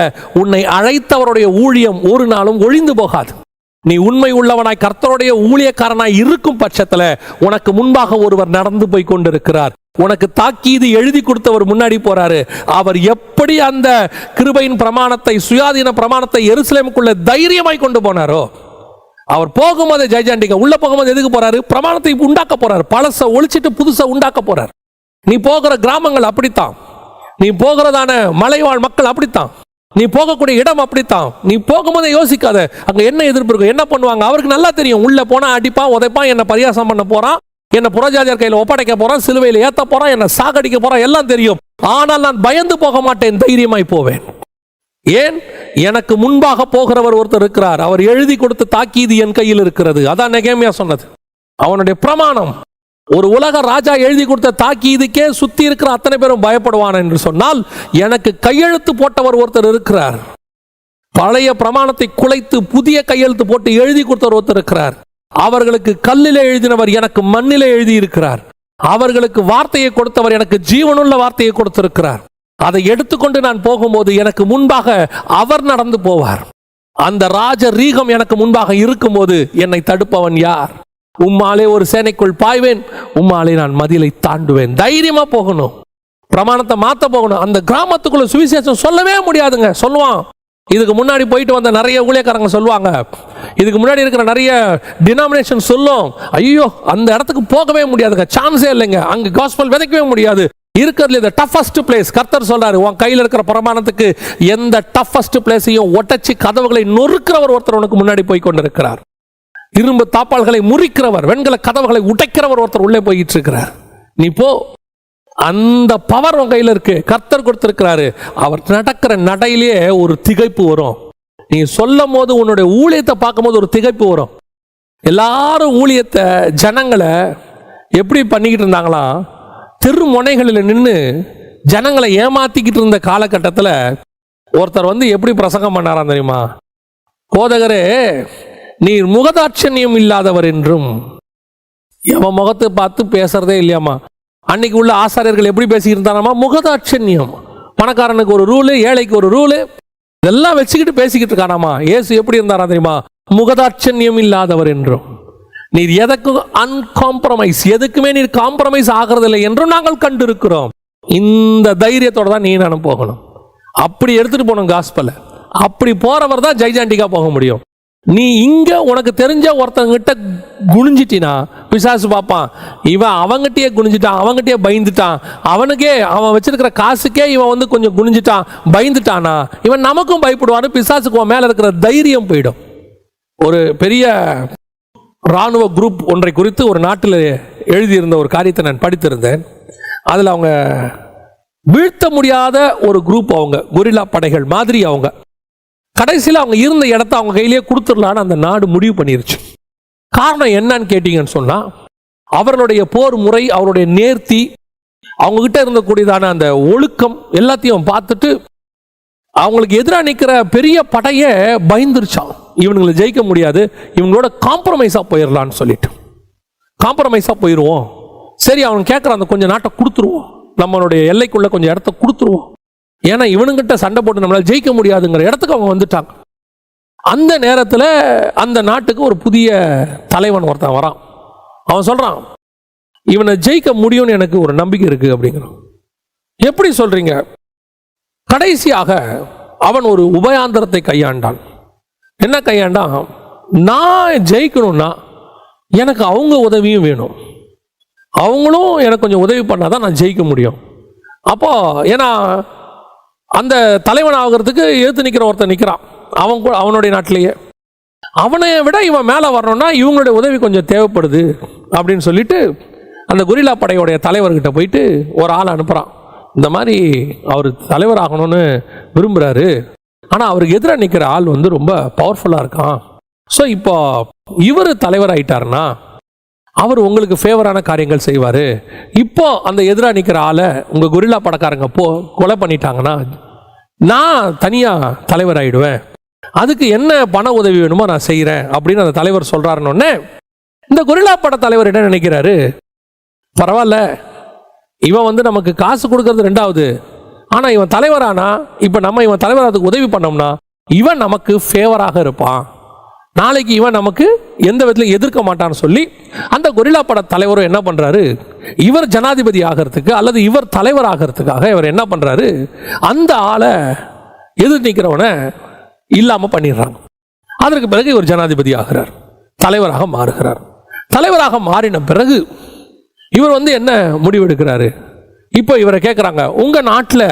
உன்னை அழைத்தவருடைய ஊழியம் ஒரு நாளும் ஒழிந்து போகாது. நீ உண்மை உள்ளவனாய் கர்த்தருடைய ஊழியக்காரனாய் இருக்கும் பட்சத்தில் உனக்கு முன்பாக ஒருவர் நடந்து போய் கொண்டிருக்கிறார். உனக்கு தாக்கீது எழுதி கொடுத்தவர் முன்னாடி போறாரு. அவர் எப்படி அந்த கிருபையின் பிரமாணத்தை, சுயாதீன பிரமாணத்தை எருசலேமுக்குள்ள தைரியமாய் கொண்டு போனாரோ, அவர் போகும்போது ஜெயஜாண்டிங்க உள்ள போகும்போது எதுக்கு போறாரு? பிரமாணத்தை உண்டாக்க போறாரு. பழச ஒழிச்சிட்டு புதுசா உண்டாக்க போறார். நீ போகிற கிராமங்கள் அப்படித்தான், நீ போகிறதான மலைவாழ் மக்கள் அப்படித்தான், நீ போகக்கூடிய இடம் அப்படித்தான். நீ போகும்போது யோசிக்காத அங்க என்ன எதிர்ப்பு இருக்கும், என்ன பண்ணுவாங்க. அவருக்கு நல்லா தெரியும், உள்ள போனா அடிப்பான், உதைப்பான், என்ன பரியாசம் பண்ண போறான், என்ன புறஜாதியார் கையில் ஒப்படைக்க போறான், சிலுவையில் ஏத்த போறான், என்ன சாகடிக்க போறான், எல்லாம் தெரியும். ஆனால் நான் பயந்து போக மாட்டேன், தைரியமாய் போவேன். ஏன்? எனக்கு முன்பாக போகிறவர் ஒருத்தர் இருக்கிறார். அவர் எழுதி கொடுத்த தாக்கீது என் கையில் இருக்கிறது. அதான் நெகேமியா சொன்னது. அவனுடைய பிரமாணம். ஒரு உலக ராஜா எழுதி கொடுத்த தாக்கீதுக்கே சுத்தி இருக்கிற அத்தனை பேரும் பயப்படுவான் என்று சொன்னால், எனக்கு கையெழுத்து போட்டவர் ஒருத்தர் இருக்கிறார். பழைய பிரமாணத்தை குலைத்து புதிய கையெழுத்து போட்டு எழுதி கொடுத்தவர் ஒருத்தர் இருக்கிறார். அவர்களுக்கு கல்லிலே எழுதினவர் எனக்கு மண்ணிலே எழுதி இருக்கிறார். அவர்களுக்கு வார்த்தையை கொடுத்தவர் எனக்கு ஜீவனுள்ள வார்த்தையை கொடுத்திருக்கிறார். அதை எடுத்துக்கொண்டு நான் போகும்போது எனக்கு முன்பாக அவர் நடந்து போவார். அந்த ராஜ ரீகம் எனக்கு முன்பாக இருக்கும்போது என்னை தடுப்பவன் யார்? உம்மாலே ஒரு சேனைக்குள் பாய்வேன், உம்மாலே நான் மதிலை தாண்டுவேன். தைரியமா போகணும், பிரமாணத்தை மாத்த போகணும். அந்த கிராமத்துக்குள்ள சுவிசேஷம் சொல்லவே முடியாதுங்க. சொல்லுவான், இதுக்கு முன்னாடி போயிட்டு வந்த நிறைய ஊழியக்காரங்க சொல்லுவாங்க, இதுக்கு முன்னாடி இருக்கிற நிறைய டினாமினேஷன் சொல்லும், ஐயோ அந்த இடத்துக்கு போகவே முடியாதுங்க, சான்ஸே இல்லைங்க, அங்க காஸ்பல் விதைக்கவே முடியாது. இருக்கிறதுல இந்த டஃபஸ்ட் பிளேஸ் கர்த்தர் சொல்றாரு, உன் கையில் இருக்கிற பிரமாணத்துக்கு எந்த டஃபஸ்ட் பிளேஸையும் ஒட்டச்சி கதவுகளை நொறுக்கிறவர் ஒருத்தர் உனக்கு முன்னாடி போய் கொண்டிருக்கிறார். இரும்பு தாப்பால்களை முறிக்கிறவர், வெண்கல கதவுகளை உடைக்கிறவர் ஒருத்தர் உள்ளே போயிட்டு இருக்கிறார். நீ போ, அந்த பவர் உன் கையில் இருக்கு, கர்த்தர் கொடுத்திருக்கிறாரு. அவர் நடக்கிற நடையிலேயே ஒரு திகைப்பு வரும். நீ சொல்லும் போது உன்னுடைய ஊழியத்தை பார்க்கும்போது ஒரு திகைப்பு வரும். எல்லாரும் ஊழியத்தை ஜனங்களை எப்படி பண்ணிக்கிட்டு இருந்தாங்களாம், தெரு முனைகளில் நின்று ஜனங்களை ஏமாத்திக்கிட்டு இருந்த காலகட்டத்தில் ஒருத்தர் வந்து எப்படி பிரசங்கம் பண்ணாராம் தெரியுமா? போதகரே, நீர் முகதாட்சண்யம் இல்லாதவர் என்றும். எவன் முகத்தை பார்த்து பேசுறதே இல்லையாமா. அன்னைக்கு உள்ள ஆசாரியர்கள் எப்படி பேசிக்கிட்டு இருந்தாராமா? முகதாட்சண்யம். பணக்காரனுக்கு ஒரு ரூலு, ஏழைக்கு ஒரு ரூலு, இதெல்லாம் வச்சுக்கிட்டு பேசிக்கிட்டு இருக்காராமா. இயேசு எப்படி இருந்தாரா தெரியுமா? முகதாட்சண்யம் இல்லாதவர் என்றும். நீர் எதற்கும் அன்காம்ப்ரமைஸ், எதுக்குமே நீர் காம்ப்ரமைஸ் ஆகிறதில்லை என்றும் நாங்கள் கண்டிருக்கிறோம். இந்த தைரியத்தோட தான் நீ நானும் போகணும். அப்படி எடுத்துட்டு போகணும் காஸ்பல. அப்படி போறவர் தான் ஜெய்ஜாண்டிக்கா போக முடியும். நீ இங்க உனக்கு தெரிஞ்ச ஒருத்தங்கிட்ட குனிஞ்சிட்டினா பிசாசு பார்ப்பான். இவன் அவங்ககிட்டயே குனிஞ்சிட்டான், அவங்ககிட்டயே பயந்துட்டான், அவனுக்கே அவன் வச்சிருக்கிற காசுக்கே இவன் வந்து கொஞ்சம் குனிஞ்சிட்டான், பயந்துட்டானா இவன் நமக்கும் பயப்படுவான்னு பிசாசுக்கு அவன் மேல இருக்கிற தைரியம் போயிடும். ஒரு பெரிய இராணுவ குரூப் ஒன்றை குறித்து ஒரு நாட்டில் எழுதியிருந்த ஒரு காரியத்தை நான் படித்திருந்தேன். அதில் அவங்க வீழ்த்த முடியாத ஒரு குரூப், அவங்க கொரில்லா படைகள் மாதிரி. அவங்க கடைசியில் அவங்க இருந்த இடத்த அவங்க கையிலேயே கொடுத்துடலான்னு அந்த நாடு முடிவு பண்ணிருச்சு. காரணம் என்னன்னு கேட்டீங்கன்னு சொன்னா, அவர்களுடைய போர் முறை, அவருடைய நேர்த்தி, அவங்க கிட்ட இருந்தக்கூடியதான அந்த ஒழுக்கம் எல்லாத்தையும் பார்த்துட்டு அவங்களுக்கு எதிராக நிற்கிற பெரிய படையை பயந்துருச்சான். இவனுங்களை ஜெயிக்க முடியாது, இவங்களோட காம்ப்ரமைஸா போயிடலான்னு சொல்லிட்டு காம்ப்ரமைஸா போயிடுவோம். சரி, அவன் கேட்குற அந்த கொஞ்சம் நாட்டை கொடுத்துருவோம், நம்மளுடைய எல்லைக்குள்ள கொஞ்சம் இடத்த கொடுத்துருவோம், ஏன்னா இவனுங்கிட்ட சண்டை போட்டு நம்மளால ஜெயிக்க முடியாதுங்கிற இடத்துக்கு அவங்க வந்துட்டாங்க. அந்த நேரத்தில் அந்த நாட்டுக்கு ஒரு புதிய தலைவன் ஒருத்தன் வரான். அவன் சொல்றான், இவனை ஜெயிக்க முடியும்னு எனக்கு ஒரு நம்பிக்கை இருக்கு அப்படிங்கிறான். எப்படி சொல்றீங்க? கடைசியாக அவன் ஒரு உபயாந்திரத்தை கையாண்டான். என்ன கையாண்டான்? நான் ஜெயிக்கணும்னா எனக்கு அவங்க உதவியும் வேணும், அவங்களும் எனக்கு கொஞ்சம் உதவி பண்ணாதான் நான் ஜெயிக்க முடியும். அப்போ ஏன்னா அந்த தலைவன் ஆகிறதுக்கு எதிர்த்து நிற்கிற ஒருத்தன் நிற்கிறான், அவனுடைய நாட்டிலேயே. அவனை விட இவன் மேலே வரணும்னா இவங்களுடைய உதவி கொஞ்சம் தேவைப்படுது அப்படின்னு சொல்லிட்டு அந்த கொரில்லா படையோடைய தலைவர்கிட்ட போயிட்டு ஒரு ஆள் அனுப்புகிறான். இந்த மாதிரி அவர் தலைவர் ஆகணும்னு விரும்புகிறாரு, ஆனால் அவருக்கு எதிராக நிற்கிற ஆள் வந்து ரொம்ப பவர்ஃபுல்லாக இருக்கான். ஸோ இப்போ இவர் தலைவர் ஆயிட்டாருன்னா அவர் உங்களுக்கு ஃபேவரான காரியங்கள் செய்வார். இப்போ அந்த எதிராக நிற்கிற ஆளை உங்கள் கொரில்லா படக்காரங்க கொலை பண்ணிட்டாங்கன்னா நான் தனியாக தலைவர் ஆகிடுவேன், அதுக்கு என்ன பண உதவி வேணுமோ நான் செய்கிறேன் அப்படின்னு அந்த தலைவர் சொல்கிறாருன்னொன்னே இந்த கொரில்லா பட தலைவர் என்ன நினைக்கிறாரு? பரவாயில்ல, இவன் வந்து நமக்கு காசு கொடுக்கறது ரெண்டாவது, ஆனால் இவன் தலைவரானா இப்போ நம்ம இவன் தலைவராதுக்கு உதவி பண்ணோம்னா இவன் நமக்கு ஃபேவராக இருப்பான், நாளைக்கு இவன் நமக்கு எந்த விதத்திலும் எதிர்க்க மாட்டான்னு சொல்லி அந்த கொரில்லா பட தலைவரும் என்ன பண்றாரு? இவர் ஜனாதிபதி ஆகிறதுக்கு அல்லது இவர் தலைவர் ஆகிறதுக்காக இவர் என்ன பண்றாரு? அந்த ஆளை எதிர் நிற்கிறவனை இல்லாம பண்ணிடுறாங்க. அதற்கு பிறகு இவர் ஜனாதிபதி ஆகிறார், தலைவராக மாறுகிறார். தலைவராக மாறின பிறகு இவர் வந்து என்ன முடிவெடுக்கிறாரு? இப்போ இவரை கேட்குறாங்க, உங்க நாட்டில்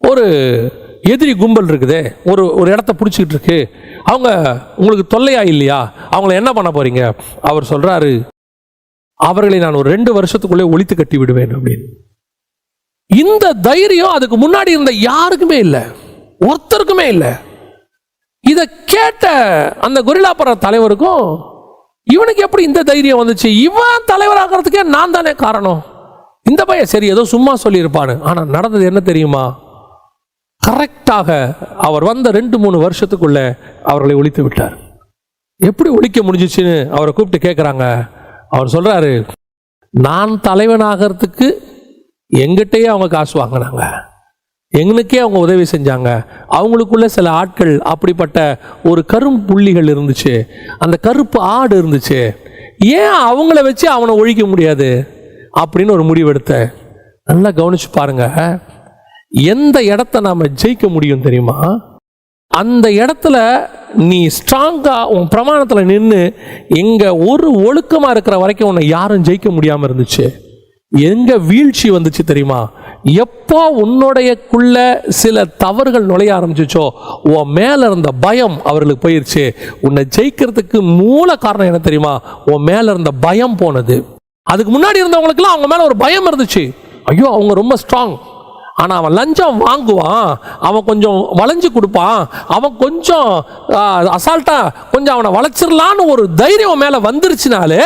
ஒரு எதிரி கும்பல் இருக்குதே, ஒரு இடத்த பிடிச்சிக்கிட்டு இருக்கு, அவங்க உங்களுக்கு தொல்லையா இல்லையா, அவங்கள என்ன பண்ண போறீங்க? அவர் சொல்றாரு, அவர்களை நான் ஒரு 2 வருஷத்துக்குள்ளே ஒழித்து கட்டி விடுவேன் அப்படின்னு. இந்த தைரியம் அதுக்கு முன்னாடி இருந்த யாருக்குமே இல்லை, ஒருத்தருக்குமே இல்லை. இதை கேட்ட அந்த கொரில்லா பட தலைவருக்கும் இவனுக்கு எப்படி இந்த தைரியம் வந்துச்சு? இவன் தலைவராகிறதுக்கே நான் தானே காரணம். இந்த பையன் சரி ஏதோ சும்மா சொல்லியிருப்பானு, ஆனால் நடந்தது என்ன தெரியுமா? கரெக்டாக அவர் வந்த 2-3 வருஷத்துக்குள்ள அவர்களை ஒழித்து விட்டார். எப்படி ஒழிக்க முடிஞ்சிச்சுன்னு அவரை கூப்பிட்டு கேட்குறாங்க. அவர் சொல்றாரு, நான் தலைவனாகிறதுக்கு எங்கிட்டயே அவங்க காசு வாங்கினாங்க, எங்களுக்கே அவங்க உதவி செஞ்சாங்க, அவங்களுக்குள்ள சில ஆட்கள் அப்படிப்பட்ட ஒரு கரும்பு புள்ளிகள் இருந்துச்சு, அந்த கருப்பு ஆடு இருந்துச்சு, ஏன் அவங்கள வச்சு அவனை ஒழிக்க முடியாது அப்படின்னு ஒரு முடிவெடுத்த. நல்லா கவனிச்சு பாருங்க, எந்த இடத்த நாம ஜெயிக்க முடியும் தெரியுமா? அந்த இடத்துல நீ ஸ்ட்ராங்கா உன் பிரமாணத்தில் நின்று எங்க ஒரு ஒழுக்கமா இருக்கிற வரைக்கும் உன்னை யாரும் ஜெயிக்க முடியாம இருந்துச்சு. எங்க வீழ்ச்சி வந்துச்சு தெரியுமா? எப்போ உன்னுடையக்குள்ள சில தவறுகள் நுழைய ஆரம்பிச்சிச்சோ உன் மேல இருந்த பயம் அவர்களுக்கு போயிருச்சு. உன்னை ஜெயிக்கிறதுக்கு மூல காரணம் என்ன தெரியுமா? உன் மேல இருந்த பயம் போனது. அதுக்கு முன்னாடி இருந்தவங்களுக்குலாம் அவங்க மேல ஒரு பயம் இருந்துச்சு, ஐயோ அவங்க ரொம்ப ஸ்ட்ராங், ஆனால் அவன் லஞ்சம் வாங்குவான், அவன் கொஞ்சம் வளைஞ்சு கொடுப்பான், அவன் கொஞ்சம் அசால்ட்டா கொஞ்சம் அவனை வளைச்சிடலான்னு ஒரு தைரியம் மேலே வந்துருச்சுனாலே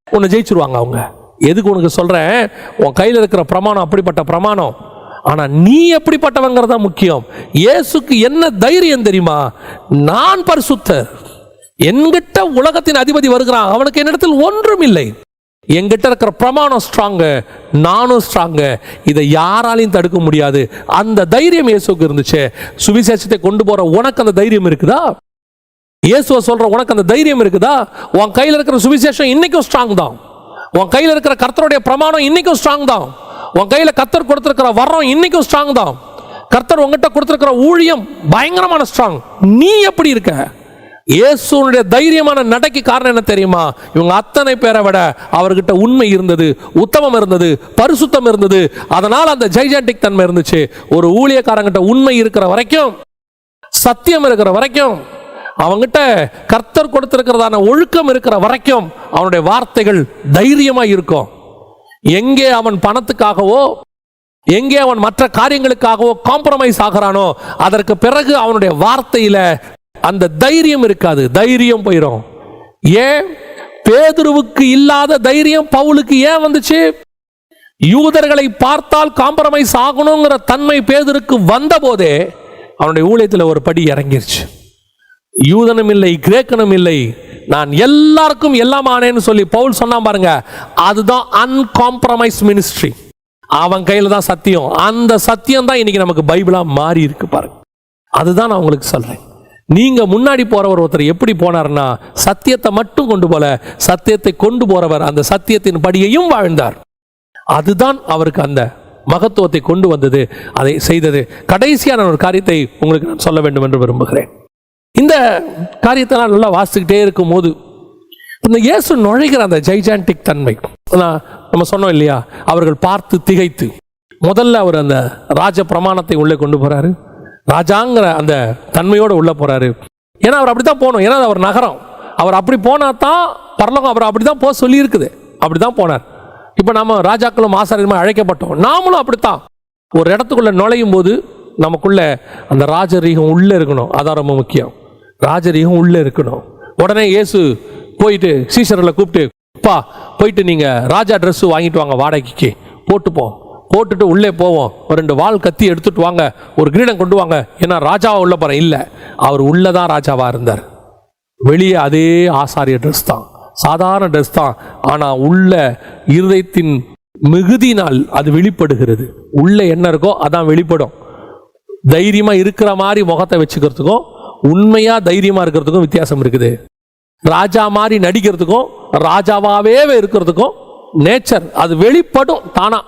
உன்னை ஜெயிச்சிருவாங்க அவங்க. எதுக்கு உனக்கு சொல்கிறேன்? உன் கையில் இருக்கிற பிரமாணம் அப்படிப்பட்ட பிரமாணம். ஆனா நீ எப்படிப்பட்டவங்கிறதா முக்கியம். இயேசுக்கு என்ன தைரியம் தெரியுமா? நான் பரிசுத்தர், என்கிட்ட உலகத்தின் அதிபதி வருகிறான், அவனுக்கு என்னிடத்தில் ஒன்றும் இல்லை, என்கிட்ட இருக்கிற பிரமாணம் ஸ்ட்ராங்கு, நானும் ஸ்ட்ராங்கு, இதை யாராலையும் தடுக்க முடியாது. அந்த தைரியம் இயேசுக்கு இருந்துச்சு. சுவிசேஷத்தை கொண்டு போற உனக்கு அந்த தைரியம் இருக்குதா? இயேசுவை சொல்ற உனக்கு அந்த தைரியம் இருக்குதா? உன் கையில் இருக்கிற சுவிசேஷம் இன்னைக்கும் ஸ்ட்ராங் தான். உன் கையில் இருக்கிற கர்த்தருடைய பிரமாணம் இன்னைக்கும் ஸ்ட்ராங் தான். உன் கையில் கர்த்தர் கொடுத்திருக்கிற வரம் இன்னைக்கும் ஸ்ட்ராங் தான். கர்த்தர் உங்ககிட்ட கொடுத்திருக்கிற ஊழியம் பயங்கரமான ஸ்ட்ராங். நீ எப்படி இருக்க? இயேசுனுடைய தைரியமான நடைக்கு காரணம் என்ன தெரியுமா? இவங்க அத்தனை பேரை விட அவர்கிட்ட உண்மை இருந்தது, உத்தமம் இருந்தது, பரிசுத்தம் இருந்தது. அதனால் அந்த ஜைஜாண்டிக் தன்மை இருந்துச்சு. ஒரு ஊழியக்காரங்கிட்ட உண்மை இருக்கிற வரைக்கும், சத்தியம் இருக்கிற வரைக்கும், அவங்கிட்ட கர்த்தர் கொடுத்திருக்கிறதான ஒழுக்கம் இருக்கிற வரைக்கும் அவனுடைய வார்த்தைகள் தைரியமா இருக்கும். எங்கே அவன் பணத்துக்காகவோ, எங்கே அவன் மற்ற காரியங்களுக்காகவோ காம்ப்ரமைஸ் ஆகிறானோ, அதற்கு பிறகு அவனுடைய வார்த்தையில அந்த தைரியம் இருக்காது, தைரியம் போயிடும். ஏன் பேதுருவுக்கு இல்லாத தைரியம் பவுலுக்கு ஏன் வந்துச்சு? யூதர்களை பார்த்தால் காம்ப்ரமைஸ் ஆகணுங்கிற தன்மை பேதுருக்கு வந்த போதே அவனுடைய ஊழியத்தில் ஒரு படி இறங்கிருச்சு. யூதனும் இல்லை, கிரேக்கனும் இல்லை, நான் எல்லாருக்கும் எல்லாம் ஆனேன்னு சொல்லி பவுல் சொன்னா பாருங்க, அதுதான் அன்காம்ப்ரமைஸ் மினிஸ்ட்ரி. அவன் கையில தான் சத்தியம். அந்த சத்தியம் தான் இன்னைக்கு நமக்கு பைபிளா மாறி இருக்கு பாருங்க. அதுதான் நான் உங்களுக்கு சொல்றேன். நீங்க முன்னாடி போறவர் ஒருத்தர் எப்படி போனார்னா, சத்தியத்தை மட்டும் கொண்டு போல, சத்தியத்தை கொண்டு போறவர் அந்த சத்தியத்தின் படியையும் வாழ்ந்தார். அதுதான் அவருக்கு அந்த மகத்துவத்தை கொண்டு வந்தது, அதை செய்தது. கடைசியான ஒரு காரியத்தை உங்களுக்கு நான் சொல்ல வேண்டும் என்று விரும்புகிறேன். இந்த காரியத்தை நான் நல்லா வாசிக்கிட்டே இருக்கும் போது இந்த இயேசு நுழைகிற அந்த ஜைஜாண்டிக் தன்மை, நம்ம சொன்னோம் இல்லையா, அவர்கள் பார்த்து திகைத்து, முதல்ல அவர் அந்த ராஜ பிரமாணத்தை உள்ளே கொண்டு போறாரு, ராஜாங்கிற அந்த தன்மையோடு உள்ள போறாரு. ஏன்னா அவர் அப்படித்தான் போகணும், ஏன்னா அவர் நகரம், அவர் அப்படி போனா தான் பரலோகம் அவர் அப்படிதான் போக சொல்லி இருக்குது, அப்படிதான் போனார். இப்போ நம்ம ராஜாக்களும் ஆசாரியருமா அழைக்கப்பட்டோம், நாமளும் அப்படித்தான். ஒரு இடத்துக்குள்ள நுழையும் போது நமக்குள்ள அந்த ராஜரீகம் உள்ள இருக்கணும், அதான் ரொம்ப முக்கியம். ராஜரீகம் உள்ள இருக்கணும். உடனே இயேசு போயிட்டு சீசர்களை கூப்பிட்டு, பா போயிட்டு நீங்க ராஜா ட்ரெஸ் வாங்கிட்டு வாங்க, வாடகைக்கு போட்டுப்போம், போட்டுட்டு உள்ளே போவோம், ஒரு 2 வாள் கத்தி எடுத்துட்டு வாங்க, ஒரு கிரீடம் கொண்டு வாங்க, ஏன்னா ராஜாவா உள்ள போறேன். இல்லை, அவர் உள்ளதான் ராஜாவா இருந்தார். வெளியே அதே ஆசாரிய ட்ரெஸ் தான், சாதாரண ட்ரெஸ் தான். ஆனா உள்ள இருதயத்தின் மிகுதினால் அது வெளிப்படுகிறது. உள்ள என்ன இருக்கோ அதான் வெளிப்படும். தைரியமா இருக்கிற மாதிரி முகத்தை வச்சுக்கிறதுக்கும் உண்மையா தைரியமா இருக்கிறதுக்கும் வித்தியாசம் இருக்குது. ராஜா மாதிரி நடிக்கிறதுக்கும் ராஜாவாவே இருக்கிறதுக்கும் நேச்சர் அது வெளிப்படும் தானா.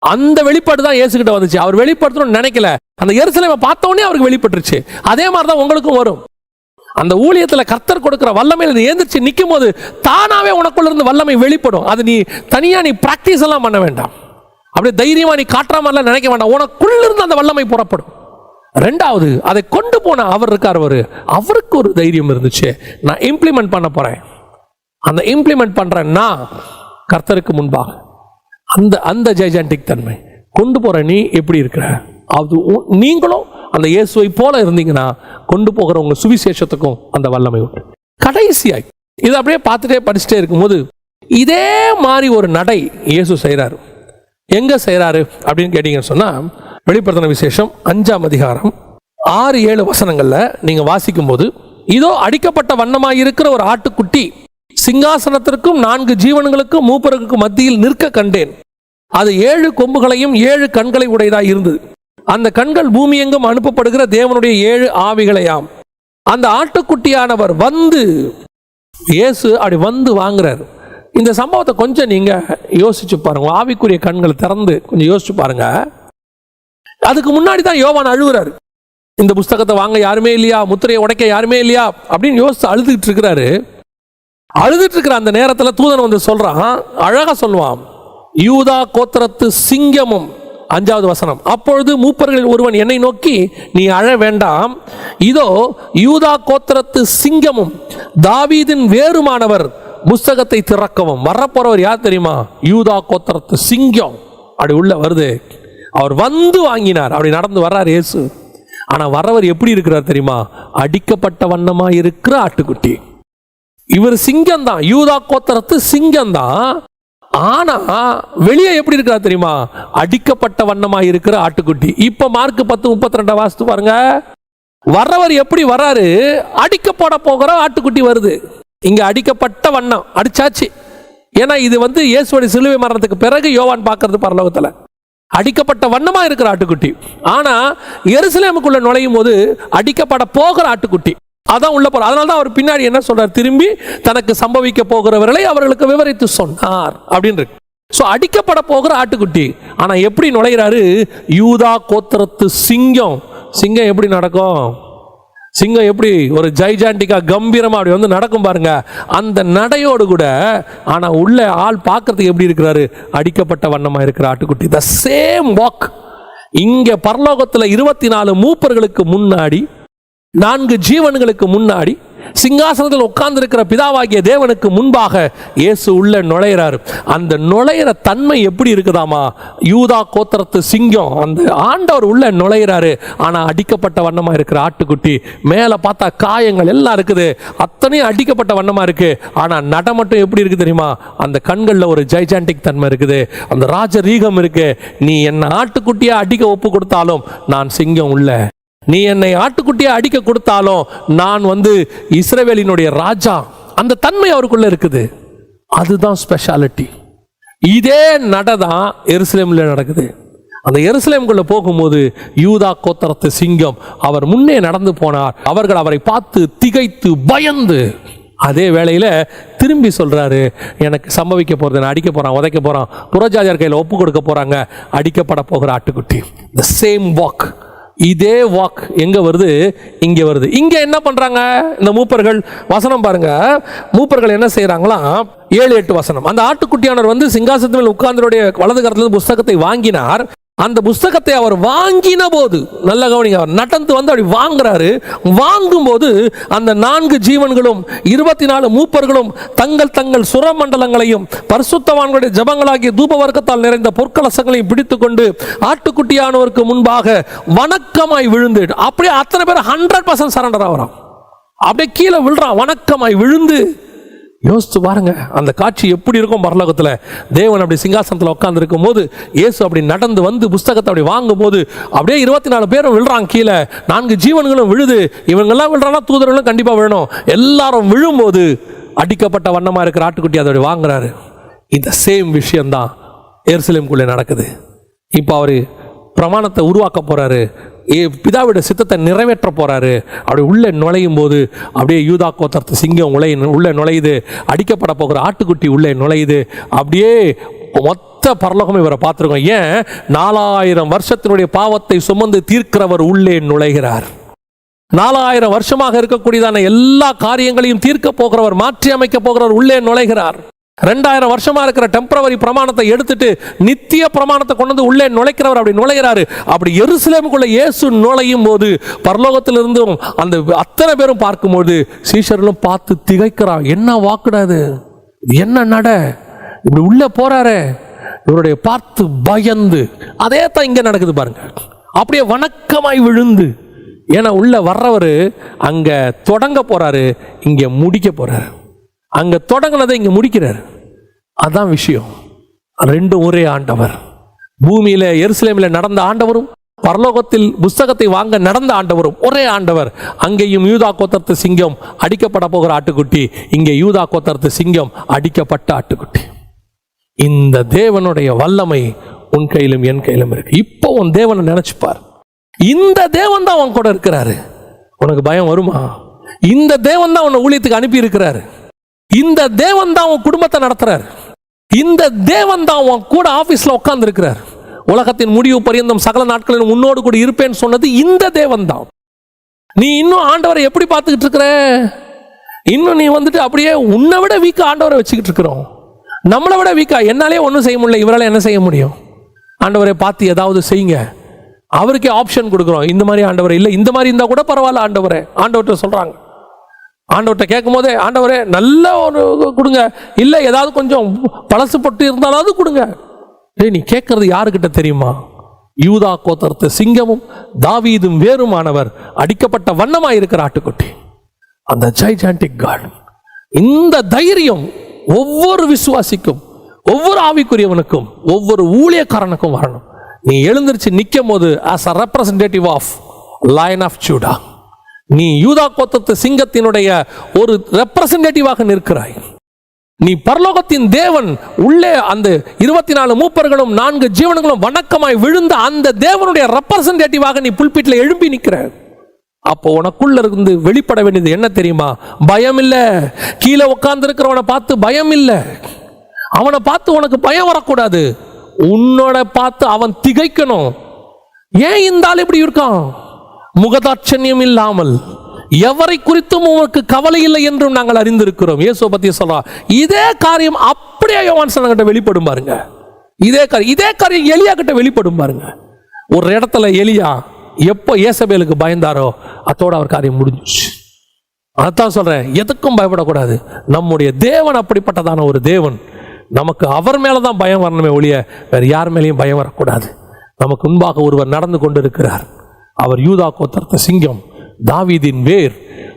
அந்த வெளிப்பாடு தான் இயேசுகிட்ட வந்துச்சு. அவர் வெளிப்படுத்தணும்னு நினைக்கல, அந்த எருசலேமை பார்த்த உடனே அவருக்கு வெளிப்பட்டுருச்சு. அதே மாதிரி தான் உங்களுக்கும் வரும். அந்த ஊழியத்துல கர்த்தர் கொடுக்கிற வல்லமையில ஏந்திரிச்சு நிற்கும் போது தானாவே உனக்குள்ள இருந்து வல்லமை வெளிப்படும். அது நீ தனியா நீ பிராக்டிஸ் எல்லாம் பண்ண வேண்டாம், அப்படியே தைரியமா நீ காட்டுற மாதிரிலாம் நினைக்க வேண்டாம். உனக்குள்ள இருந்து அந்த வல்லமை புறப்படும். ரெண்டாவது, அதை கொண்டு போன அவர் இருக்கார், அவருக்கு ஒரு தைரியம் இருந்துச்சு, நான் இம்ப்ளிமெண்ட் பண்ண போறேன். அந்த இம்ப்ளிமெண்ட் பண்றேன்னா கர்த்தருக்கு முன்பாக அந்த அந்த ஜைஜாண்டிக் தன்மை கொண்டு போற நீ எப்படி இருக்கிற, அது நீங்களும் அந்த இயேசுவை போல இருந்தீங்கன்னா கொண்டு போகிற உங்க சுவிசேஷத்துக்கும் அந்த வல்லமை உண்டு. கடைசியாய் இதை அப்படியே பார்த்துட்டே படிச்சுட்டே இருக்கும்போது இதே மாதிரி ஒரு நடை இயேசு செய்யறாரு. எங்க செய்யறாரு அப்படின்னு கேட்டீங்கன்னு சொன்னா, வெளிப்படுத்தின விசேஷம் 5ஆம் அதிகாரம் 6-7 வசனங்கள்ல நீங்க வாசிக்கும் போது, இதோ அடிக்கப்பட்ட வண்ணமாயிருக்கிற ஒரு ஆட்டுக்குட்டி சிங்காசனத்திற்கும் 4 ஜீவன்களுக்கும் மூப்பருக்கும் மத்தியில் நிற்க கண்டேன். அது 7 கொம்புகளையும் 7 கண்களை உடையதாய் இருந்தது. அந்த கண்கள் பூமி எங்கும் அனுப்பப்படுகிற தேவனுடைய 7 ஆவிகளையாம். அந்த ஆட்டுக்குட்டியானவர் வந்து, இயேசு அப்படி வந்து வாங்குறாரு. இந்த சம்பவத்தை கொஞ்சம் நீங்க யோசிச்சு பாருங்க, ஆவிக்குரிய கண்களை திறந்து கொஞ்சம் யோசிச்சு பாருங்க. அதுக்கு முன்னாடி தான் யோவான் அழுகுறாரு, இந்த புஸ்தகத்தை வாங்க யாருமே இல்லையா, முத்திரையை உடைக்க யாருமே இல்லையா அப்படின்னு யோசிச்சு அழுதுட்டு இருக்கிறாரு. அழுதுட்டு இருக்கிற அந்த நேரத்துல தூதன் வந்து சொல்றான், அழகா சொல்லுவான், யூதா கோத்திரத்து சிங்கமும். 5வது வசனம், அப்பொழுது மூப்பர்களில் ஒருவன் என்னை நோக்கி, நீ அழ வேண்டாம், இதோ யூதா கோத்திரத்து சிங்கமும் தாவீதின் வேறுமானவர் புஸ்தகத்தை திறக்கவும். வரப்போறவர் யார் தெரியுமா? யூதா கோத்திரத்து சிங்கம். அப்படி உள்ள வருது. அவர் வந்து வாங்கினார். அப்படி நடந்து வர்றார் இயேசு. ஆனா வரவர் எப்படி இருக்கிறார் தெரியுமா? அடிக்கப்பட்ட வண்ணமா இருக்கிற ஆட்டுக்குட்டி. இவர் சிங்கம் தான், யூதா கோத்திரத்து சிங்கம் தான். ஆனா வெளியே எப்படி இருக்கிறா தெரியுமா? அடிக்கப்பட்ட வண்ணமா இருக்கிற ஆட்டுக்குட்டி. இப்ப மார்க் 10:32 வாசித்து பாருங்க. வர்றவர் எப்படி வர்றாரு? அடிக்கப்பட போகிற ஆட்டுக்குட்டி வருது. இங்க அடிக்கப்பட்ட வண்ணம் அடிச்சாச்சு. ஏன்னா இது இயேசுவோட சிலுவை மரணத்துக்கு பிறகு யோவான் பார்க்கிறது பரலோகத்துல. அடிக்கப்பட்ட வண்ணமா இருக்கிற ஆட்டுக்குட்டி. ஆனா எருசலேமுக்குள்ள நுழையும் போது அடிக்கப்பட போகிற ஆட்டுக்குட்டி அதான் உள்ள போற. அதனால தான் அவர் பின்னாடி என்ன சொல்றார்? திரும்பி தனக்கு சம்பவிக்க போகிறவர்களை அவர்களுக்கு விவரித்து சொன்னார் அப்படின்னு இருக்கு. சோ அடிக்கப்பட போகிற ஆட்டுக்குட்டி. ஆனா எப்படி நுழைகிறாரு? யூதா கோத்திரத்து சிங்கம். சிங்கம் எப்படி நடக்கும்? சிங்கம் எப்படி ஒரு ஜைஜாண்டிக்கா கம்பீரமா அப்படி நடக்கும் பாருங்க, அந்த நடையோடு கூட. ஆனா உள்ள ஆள் பார்க்கறதுக்கு எப்படி இருக்கிறாரு? அடிக்கப்பட்ட வண்ணமா இருக்கிற ஆட்டுக்குட்டி. The same walk. இங்க பரலோகத்துல 24 மூப்பர்களுக்கு முன்னாடி, 4 ஜீவன்களுக்கு முன்னாடி, சிங்காசனத்தில் உட்கார்ந்து இருக்கிற பிதாவாகிய தேவனுக்கு முன்பாக இயேசு உள்ள நுழையிறாரு. அந்த நுழையிற தன்மை எப்படி இருக்குதாமா? யூதா கோத்திரத்து சிங்கம். அந்த ஆண்டவர் உள்ள நுழையிறாரு. ஆனா அடிக்கப்பட்ட வண்ணமா இருக்கிற ஆட்டுக்குட்டி. மேல பார்த்தா காயங்கள் எல்லாம் இருக்குது, அத்தனையும் அடிக்கப்பட்ட வண்ணமா இருக்கு. ஆனா நட மட்டும் எப்படி இருக்கு தெரியுமா? அந்த கண்கள்ல ஒரு ஜைஜாண்டிக் தன்மை இருக்குது, அந்த ராஜரீகம் இருக்கு. நீ என்ன ஆட்டுக்குட்டியா அடிக்க ஒப்பு கொடுத்தாலும் நான் சிங்கம் உள்ள, நீ என்னை ஆட்டுக்குட்டியா அடிக்க கொடுத்தாலும் நான் இஸ்ரவேலினுடைய ராஜா. அந்த தன்மை அவருக்குள்ள இருக்குது. அதுதான் ஸ்பெஷாலிட்டி. இதே நடதான் எருசலேம்ல நடக்குது. அந்த எருசலேமுக்குள்ள போகும்போது யூதா கோத்திரத்து சிங்கம் அவர் முன்னே நடந்து போனார். அவர்கள் அவரை பார்த்து திகைத்து பயந்து, அதே வேளையில திரும்பி சொல்றாரு, எனக்கு சம்பவிக்க போறது, நான் அடிக்க போறான், உதைக்க போறான், புறஜாதியார் கையில் ஒப்பு கொடுக்க போறாங்க, அடிக்கப்பட போகிற ஆட்டுக்குட்டி. The same walk. இதே வாக் எங்க வருது? இங்க வருது. இங்க என்ன பண்றாங்க இந்த மூப்பர்கள்? வசனம் பாருங்க. மூப்பர்கள் என்ன செய்யறாங்களா? 7-8 வசனம். அந்த ஆட்டுக்குட்டியானவர் சிங்காசனத்தில் உட்கார்ந்தருடைய வலது கரத்தில் புஸ்தகத்தை வாங்கினார். அந்த புஸ்தகத்தை அவர் வாங்கின போது, நல்ல கவனிங்க, அவர் நடந்து அப்படி வாங்குறாரு. வாங்கும் போது அந்த 4 ஜீவன்களும் 24 மூப்பர்களும் தங்கள் தங்கள் சுரமண்டலங்களையும் பரிசுத்தவான்களுடைய ஜபங்களாகிய தூப வர்க்கத்தால் நிறைந்த பொற்கலசங்களையும் பிடித்துக் கொண்டு ஆட்டுக்குட்டியானவருக்கு முன்பாக வணக்கமாய் விழுந்து, அப்படியே அத்தனை பேர் 100% சரண்டர் ஆகிறான். அப்படியே கீழே விழுறான், வணக்கமாய் விழுந்து. யோசிச்சு பாருங்க அந்த காட்சி எப்படி இருக்கும் பரலோகத்துல. தேவன் அப்படி சிங்காசனத்தில் உட்கார்ந்து இருக்கும் போது இயேசு அப்படி நடந்து புஸ்தகத்தை அப்படி வாங்கும் போது அப்படியே 24 பேரும் விழுறாங்க கீழே, 4 ஜீவன்களும் விழுது. இவங்கெல்லாம் விழுறானா தூதர்களும் கண்டிப்பா விழணும். எல்லாரும் விழும்போது அடிக்கப்பட்ட வண்ணமா இருக்கிற ஆட்டுக்குட்டி அதை வாங்குறாரு. இந்த சேம் விஷயம் தான் எருசலேமுக்குள்ளே நடக்குது. இப்போ அவரு பிரமாணத்தை உருவாக்க போறாரு, பிதாவுடைய சித்தத்தை நிறைவேற்ற போறாரு. அப்படி உள்ள நுழையும் போது அப்படியே யூதா கோத்திரத்து சிங்கம் உள்ள நுழையுது, அடிக்கப்பட போகிற ஆட்டுக்குட்டி உள்ளே நுழையுது. அப்படியே மொத்த பரலோகம் இவரை பார்த்துருக்கோம். ஏன்? 4000 வருஷத்தினுடைய பாவத்தை சுமந்து தீர்க்கிறவர் உள்ளே நுழைகிறார். 4000 வருஷமாக இருக்கக்கூடியதான எல்லா காரியங்களையும் தீர்க்க போகிறவர், மாற்றி அமைக்க போகிறவர் உள்ளே நுழைகிறார். 2000 வருஷமா இருக்கிற டெம்பரவரி பிரமாணத்தை எடுத்துட்டு நித்திய பிரமாணத்தை கொண்டு உள்ளே நுழைக்கிறவர் அப்படி நுழைகிறாரு. அப்படி எருசலேமுக்குள்ள இயேசு நுழையும் போது பரலோகத்திலிருந்தும் அந்த அத்தனை பேரும் பார்க்கும்போது சீஷர்களும் பார்த்து திகைக்கிறார். என்ன வாக்குடாது, என்ன நட, இப்படி உள்ள போறாரு, இவருடைய பார்த்து பயந்து. அதே தான் இங்க நடக்குது பாருங்க. அப்படியே வணக்கமாய் விழுந்து. ஏன்னா உள்ள வர்றவர் அங்க தொடங்க போறாரு, இங்க முடிக்க போறாரு. அங்க தொடங்கினதை இங்க முடிக்கிறார். அதான் விஷயம். 2 ஒரே ஆண்டவர். பூமியில எருசலேமில் நடந்த ஆண்டவரும் பரலோகத்தில் புஸ்தகத்தை வாங்க நடந்த ஆண்டவரும் ஒரே ஆண்டவர். அங்கேயும் யூதா கோத்திரத்து சிங்கம் அடிக்கப்பட போகிற ஆட்டுக்குட்டி, இங்கே யூதா கோத்திரத்து சிங்கம் அடிக்கப்பட்ட ஆட்டுக்குட்டி. இந்த தேவனுடைய வல்லமை உன் கையிலும் என் கையிலும் இருக்கு. இப்போ உன் தேவனை நினைச்சுப்பார். இந்த தேவன் தான் உன் கூட இருக்கிறாரு. உனக்கு பயம் வருமா? இந்த தேவன் தான் உன்னை ஊழியத்துக்கு அனுப்பி இருக்கிறாரு. இந்த தேவன் தான் உன் குடும்பத்தை நடத்துறார். இந்த தேவன் தான் உன் கூட ஆபீஸ்ல உட்கார்ந்து இருக்கிறார். உலகத்தின் முடிவு பரியந்தம் சகல நாட்களிலும் உன்னோடு கூட இருப்பேன்னு சொன்னது இந்த தேவன் தான். நீ இன்னும் ஆண்டவரை எப்படி பார்த்துக்கிட்டு இருக்கிற? இன்னும் நீ அப்படியே உன்னை விட வீக்கா ஆண்டவரை வச்சுக்கிட்டு இருக்கிறோம். நம்மளை விட வீக்கா. என்னாலே ஒன்றும் செய்ய முடியல, இவரால் என்ன செய்ய முடியும்? ஆண்டவரை பார்த்து ஏதாவது செய்யுங்க. அவருக்கே ஆப்ஷன் கொடுக்குறோம். இந்த மாதிரி ஆண்டவரை இல்லை, இந்த மாதிரி இருந்தா கூட பரவாயில்ல ஆண்டவரே. ஆண்டவர்கிட்ட சொல்றாங்க. ஆண்டவர்கிட்ட கேட்கும் போதே, ஆண்டவரே நல்ல ஒரு கொடுங்க, இல்லை ஏதாவது கொஞ்சம் பழசு பட்டு இருந்தாலாவது கொடுங்க. நீ கேட்கறது யாருக்கிட்ட தெரியுமா? யூதா கோத்திரத்து சிங்கமும் தாவீதும் வேறுமானவர் அடிக்கப்பட்ட வண்ணமாய் இருக்கிற ஆட்டுக்குட்டி, அந்த ஜைஜாண்டிக் காட். இந்த தைரியம் ஒவ்வொரு விசுவாசிக்கும், ஒவ்வொரு ஆவிக்குரியவனுக்கும் ஒவ்வொரு ஊழியக்காரனுக்கும் வரணும். நீ எழுந்திருச்சு நிற்கும் போது as a representative of Lion of Judah, நீ யூதா கோத்திரத்து சிங்கத்தினுடைய ஒரு ரெப்ரசன்டேட்டிவாக நிற்கிறாய். நீ பரலோகத்தின் தேவன் உள்ளே அந்த 24 மூப்பர்களும் 4 ஜீவன்களும் வணக்கமாய் விழுந்த அந்த தேவனுடைய ரெப்ரசன்டேட்டிவாக நீ புல்பிட்ல எழும்பி நிற்கிற. அப்போ உனக்குள்ள இருந்து வெளிப்பட வேண்டியது என்ன தெரியுமா? பயம் இல்லை. கீழே உட்கார்ந்து இருக்கிறவனை பார்த்து பயம் இல்லை. அவனை பார்த்து உனக்கு பயம் வரக்கூடாது. உன்னோட பார்த்து அவன் திகைக்கணும். ஏன் இந்த ஆள் இப்படி இருக்கான்? முகதாட்சண்யம் இல்லாமல் எவரை குறித்தும் உனக்கு கவலை இல்லை என்றும் நாங்கள் அறிந்திருக்கிறோம். இயேசுவை பத்தி சொல்றா. இதே காரியம் அப்படியே யோவான் கிட்ட வெளிப்படும் பாருங்க. இதே காரியம் எலியா கிட்ட வெளிப்படும் பாருங்க. ஒரு இடத்துல எலியா எப்போ ஏசபேலுக்கு பயந்தாரோ அதோட அவர் காரியம் முடிஞ்சிச்சு. அதான் சொல்றேன், எதுக்கும் பயப்படக்கூடாது. நம்முடைய தேவன் அப்படிப்பட்டதான ஒரு தேவன். நமக்கு அவர் மேலதான் பயம் வரணுமே ஒழிய வேற யார் மேலேயும் பயம் வரக்கூடாது. நமக்கு முன்பாக ஒருவர் நடந்து கொண்டிருக்கிறார். அவர் யூதா கோத்திரத்து சிங்கம், தாவீதின் வேர்,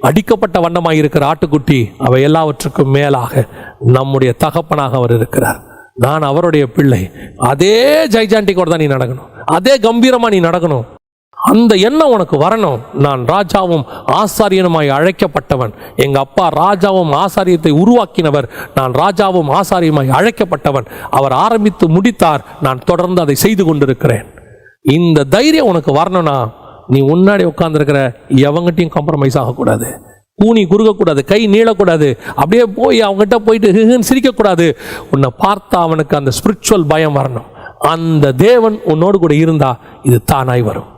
அடிக்கப்பட்ட வண்ணமாயிருக்கிற ஆட்டுக்குட்டி. அவை எல்லாவற்றுக்கும் மேலாக நம்முடைய தகப்பனாக அவர் இருக்கிறார். நான் அவருடைய பிள்ளை. அதே ஜெய்ஜாண்டிக்கோட தான் நீ நடக்கணும். அதே கம்பீரமா நீ நடக்கணும். அந்த எண்ணம் உனக்கு வரணும். நான் ராஜாவும் ஆசாரியனுமாய் அழைக்கப்பட்டவன். எங்க அப்பா ராஜாவும் ஆசாரியத்தை உருவாக்கினவர். நான் ராஜாவும் ஆசாரியமாய் அழைக்கப்பட்டவன். அவர் ஆரம்பித்து முடித்தார். நான் தொடர்ந்து அதை செய்து கொண்டிருக்கிறேன். இந்த தைரியம் உனக்கு வரணும்னா நீ முன்னாடி உட்கார்ந்துருக்கிற எவங்கிட்டையும் காம்ப்ரமைஸ் ஆகக்கூடாது. கூனி குறுக்கக்கூடாது, கை நீளக்கூடாது, அப்படியே போய் அவங்ககிட்ட போயிட்டு சிரிக்கக்கூடாது. உன்னை பார்த்தா அவனுக்கு அந்த ஸ்பிரிச்சுவல் பயம் வரணும். அந்த தேவன் உன்னோடு கூட இருந்தா இது தானாய் வரும்.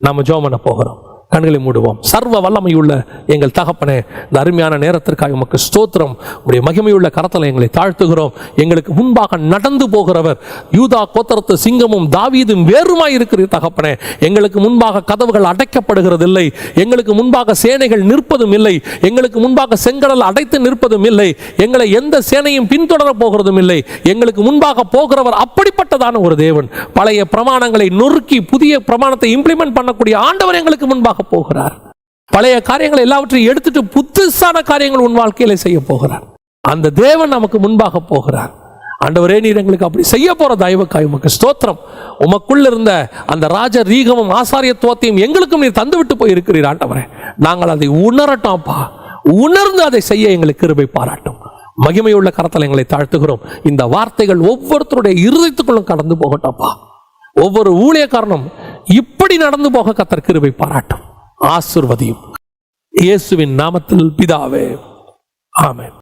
நாம ஜெபம் பண்ண போகிறோம். கண்களை மூடுவோம். சர்வ வல்லமையுள்ள எங்கள் தகப்பனே, இந்த அருமையான நேரத்திற்காக உமக்கு ஸ்தோத்திரம். உடைய மகிமையுள்ள கரத்தில் எங்களை தாழ்த்துகிறோம். எங்களுக்கு முன்பாக நடந்து போகிறவர் யூதா கோத்திரத்து சிங்கமும் தாவீதும் வேறுமாய் இருக்கிற தகப்பனே, எங்களுக்கு முன்பாக கதவுகள் அடைக்கப்படுகிறதில்லை. எங்களுக்கு முன்பாக சேனைகள் நிற்பதும் இல்லை. எங்களுக்கு முன்பாக செங்கடல் அடைத்து நிற்பதும் இல்லை. எங்களை எந்த சேனையும் பின்தொடர போகிறதும் இல்லை. எங்களுக்கு முன்பாக போகிறவர் அப்படிப்பட்டதான ஒரு தேவன். பழைய பிரமாணங்களை நொறுக்கி புதிய பிரமாணத்தை இம்ப்ளிமெண்ட் பண்ணக்கூடிய ஆண்டவர் எங்களுக்கு முன்பாக போகிறார். பழைய காரியங்களை எல்லாவற்றையும் எடுத்துட்டு புதுசான காரியங்கள் உன் வாழ்க்கையில செய்ய போகிறார். அந்த தேவன் நமக்கு முன்பாக போகிறார். ஆண்டவரே, நீர் எங்களுக்கு அப்படி செய்ய போற தயவுக்காய் உமக்கு ஸ்தோத்திரம். உமக்குள்ள இருந்த அந்த ராஜ ரீகமும் ஆசாரியத்துவத்தையும் எங்களுக்கும் நீர் தந்துவிட்டு போய் இருக்கிறீர். ஆண்டவரே, நாங்கள் அதை உணரட்டோம்ப்பா. உணர்ந்து அதை செய்ய எங்களுக்கு கிருபை பாராட்டும். மகிமையுள்ள கரத்தில் எங்களை தாழ்த்துகிறோம். இந்த வார்த்தைகள் ஒவ்வொருத்தருடைய இருதயத்துக்குள்ளும் கடந்து போகட்டோம்ப்பா. ஒவ்வொரு ஊழியக்காரனும் இப்படி நடந்து போக கர்த்தர் கிருபை பாராட்டும். ஆசீர்வதியும். இயேசுவின் நாமத்தில் பிதாவே, ஆமென்.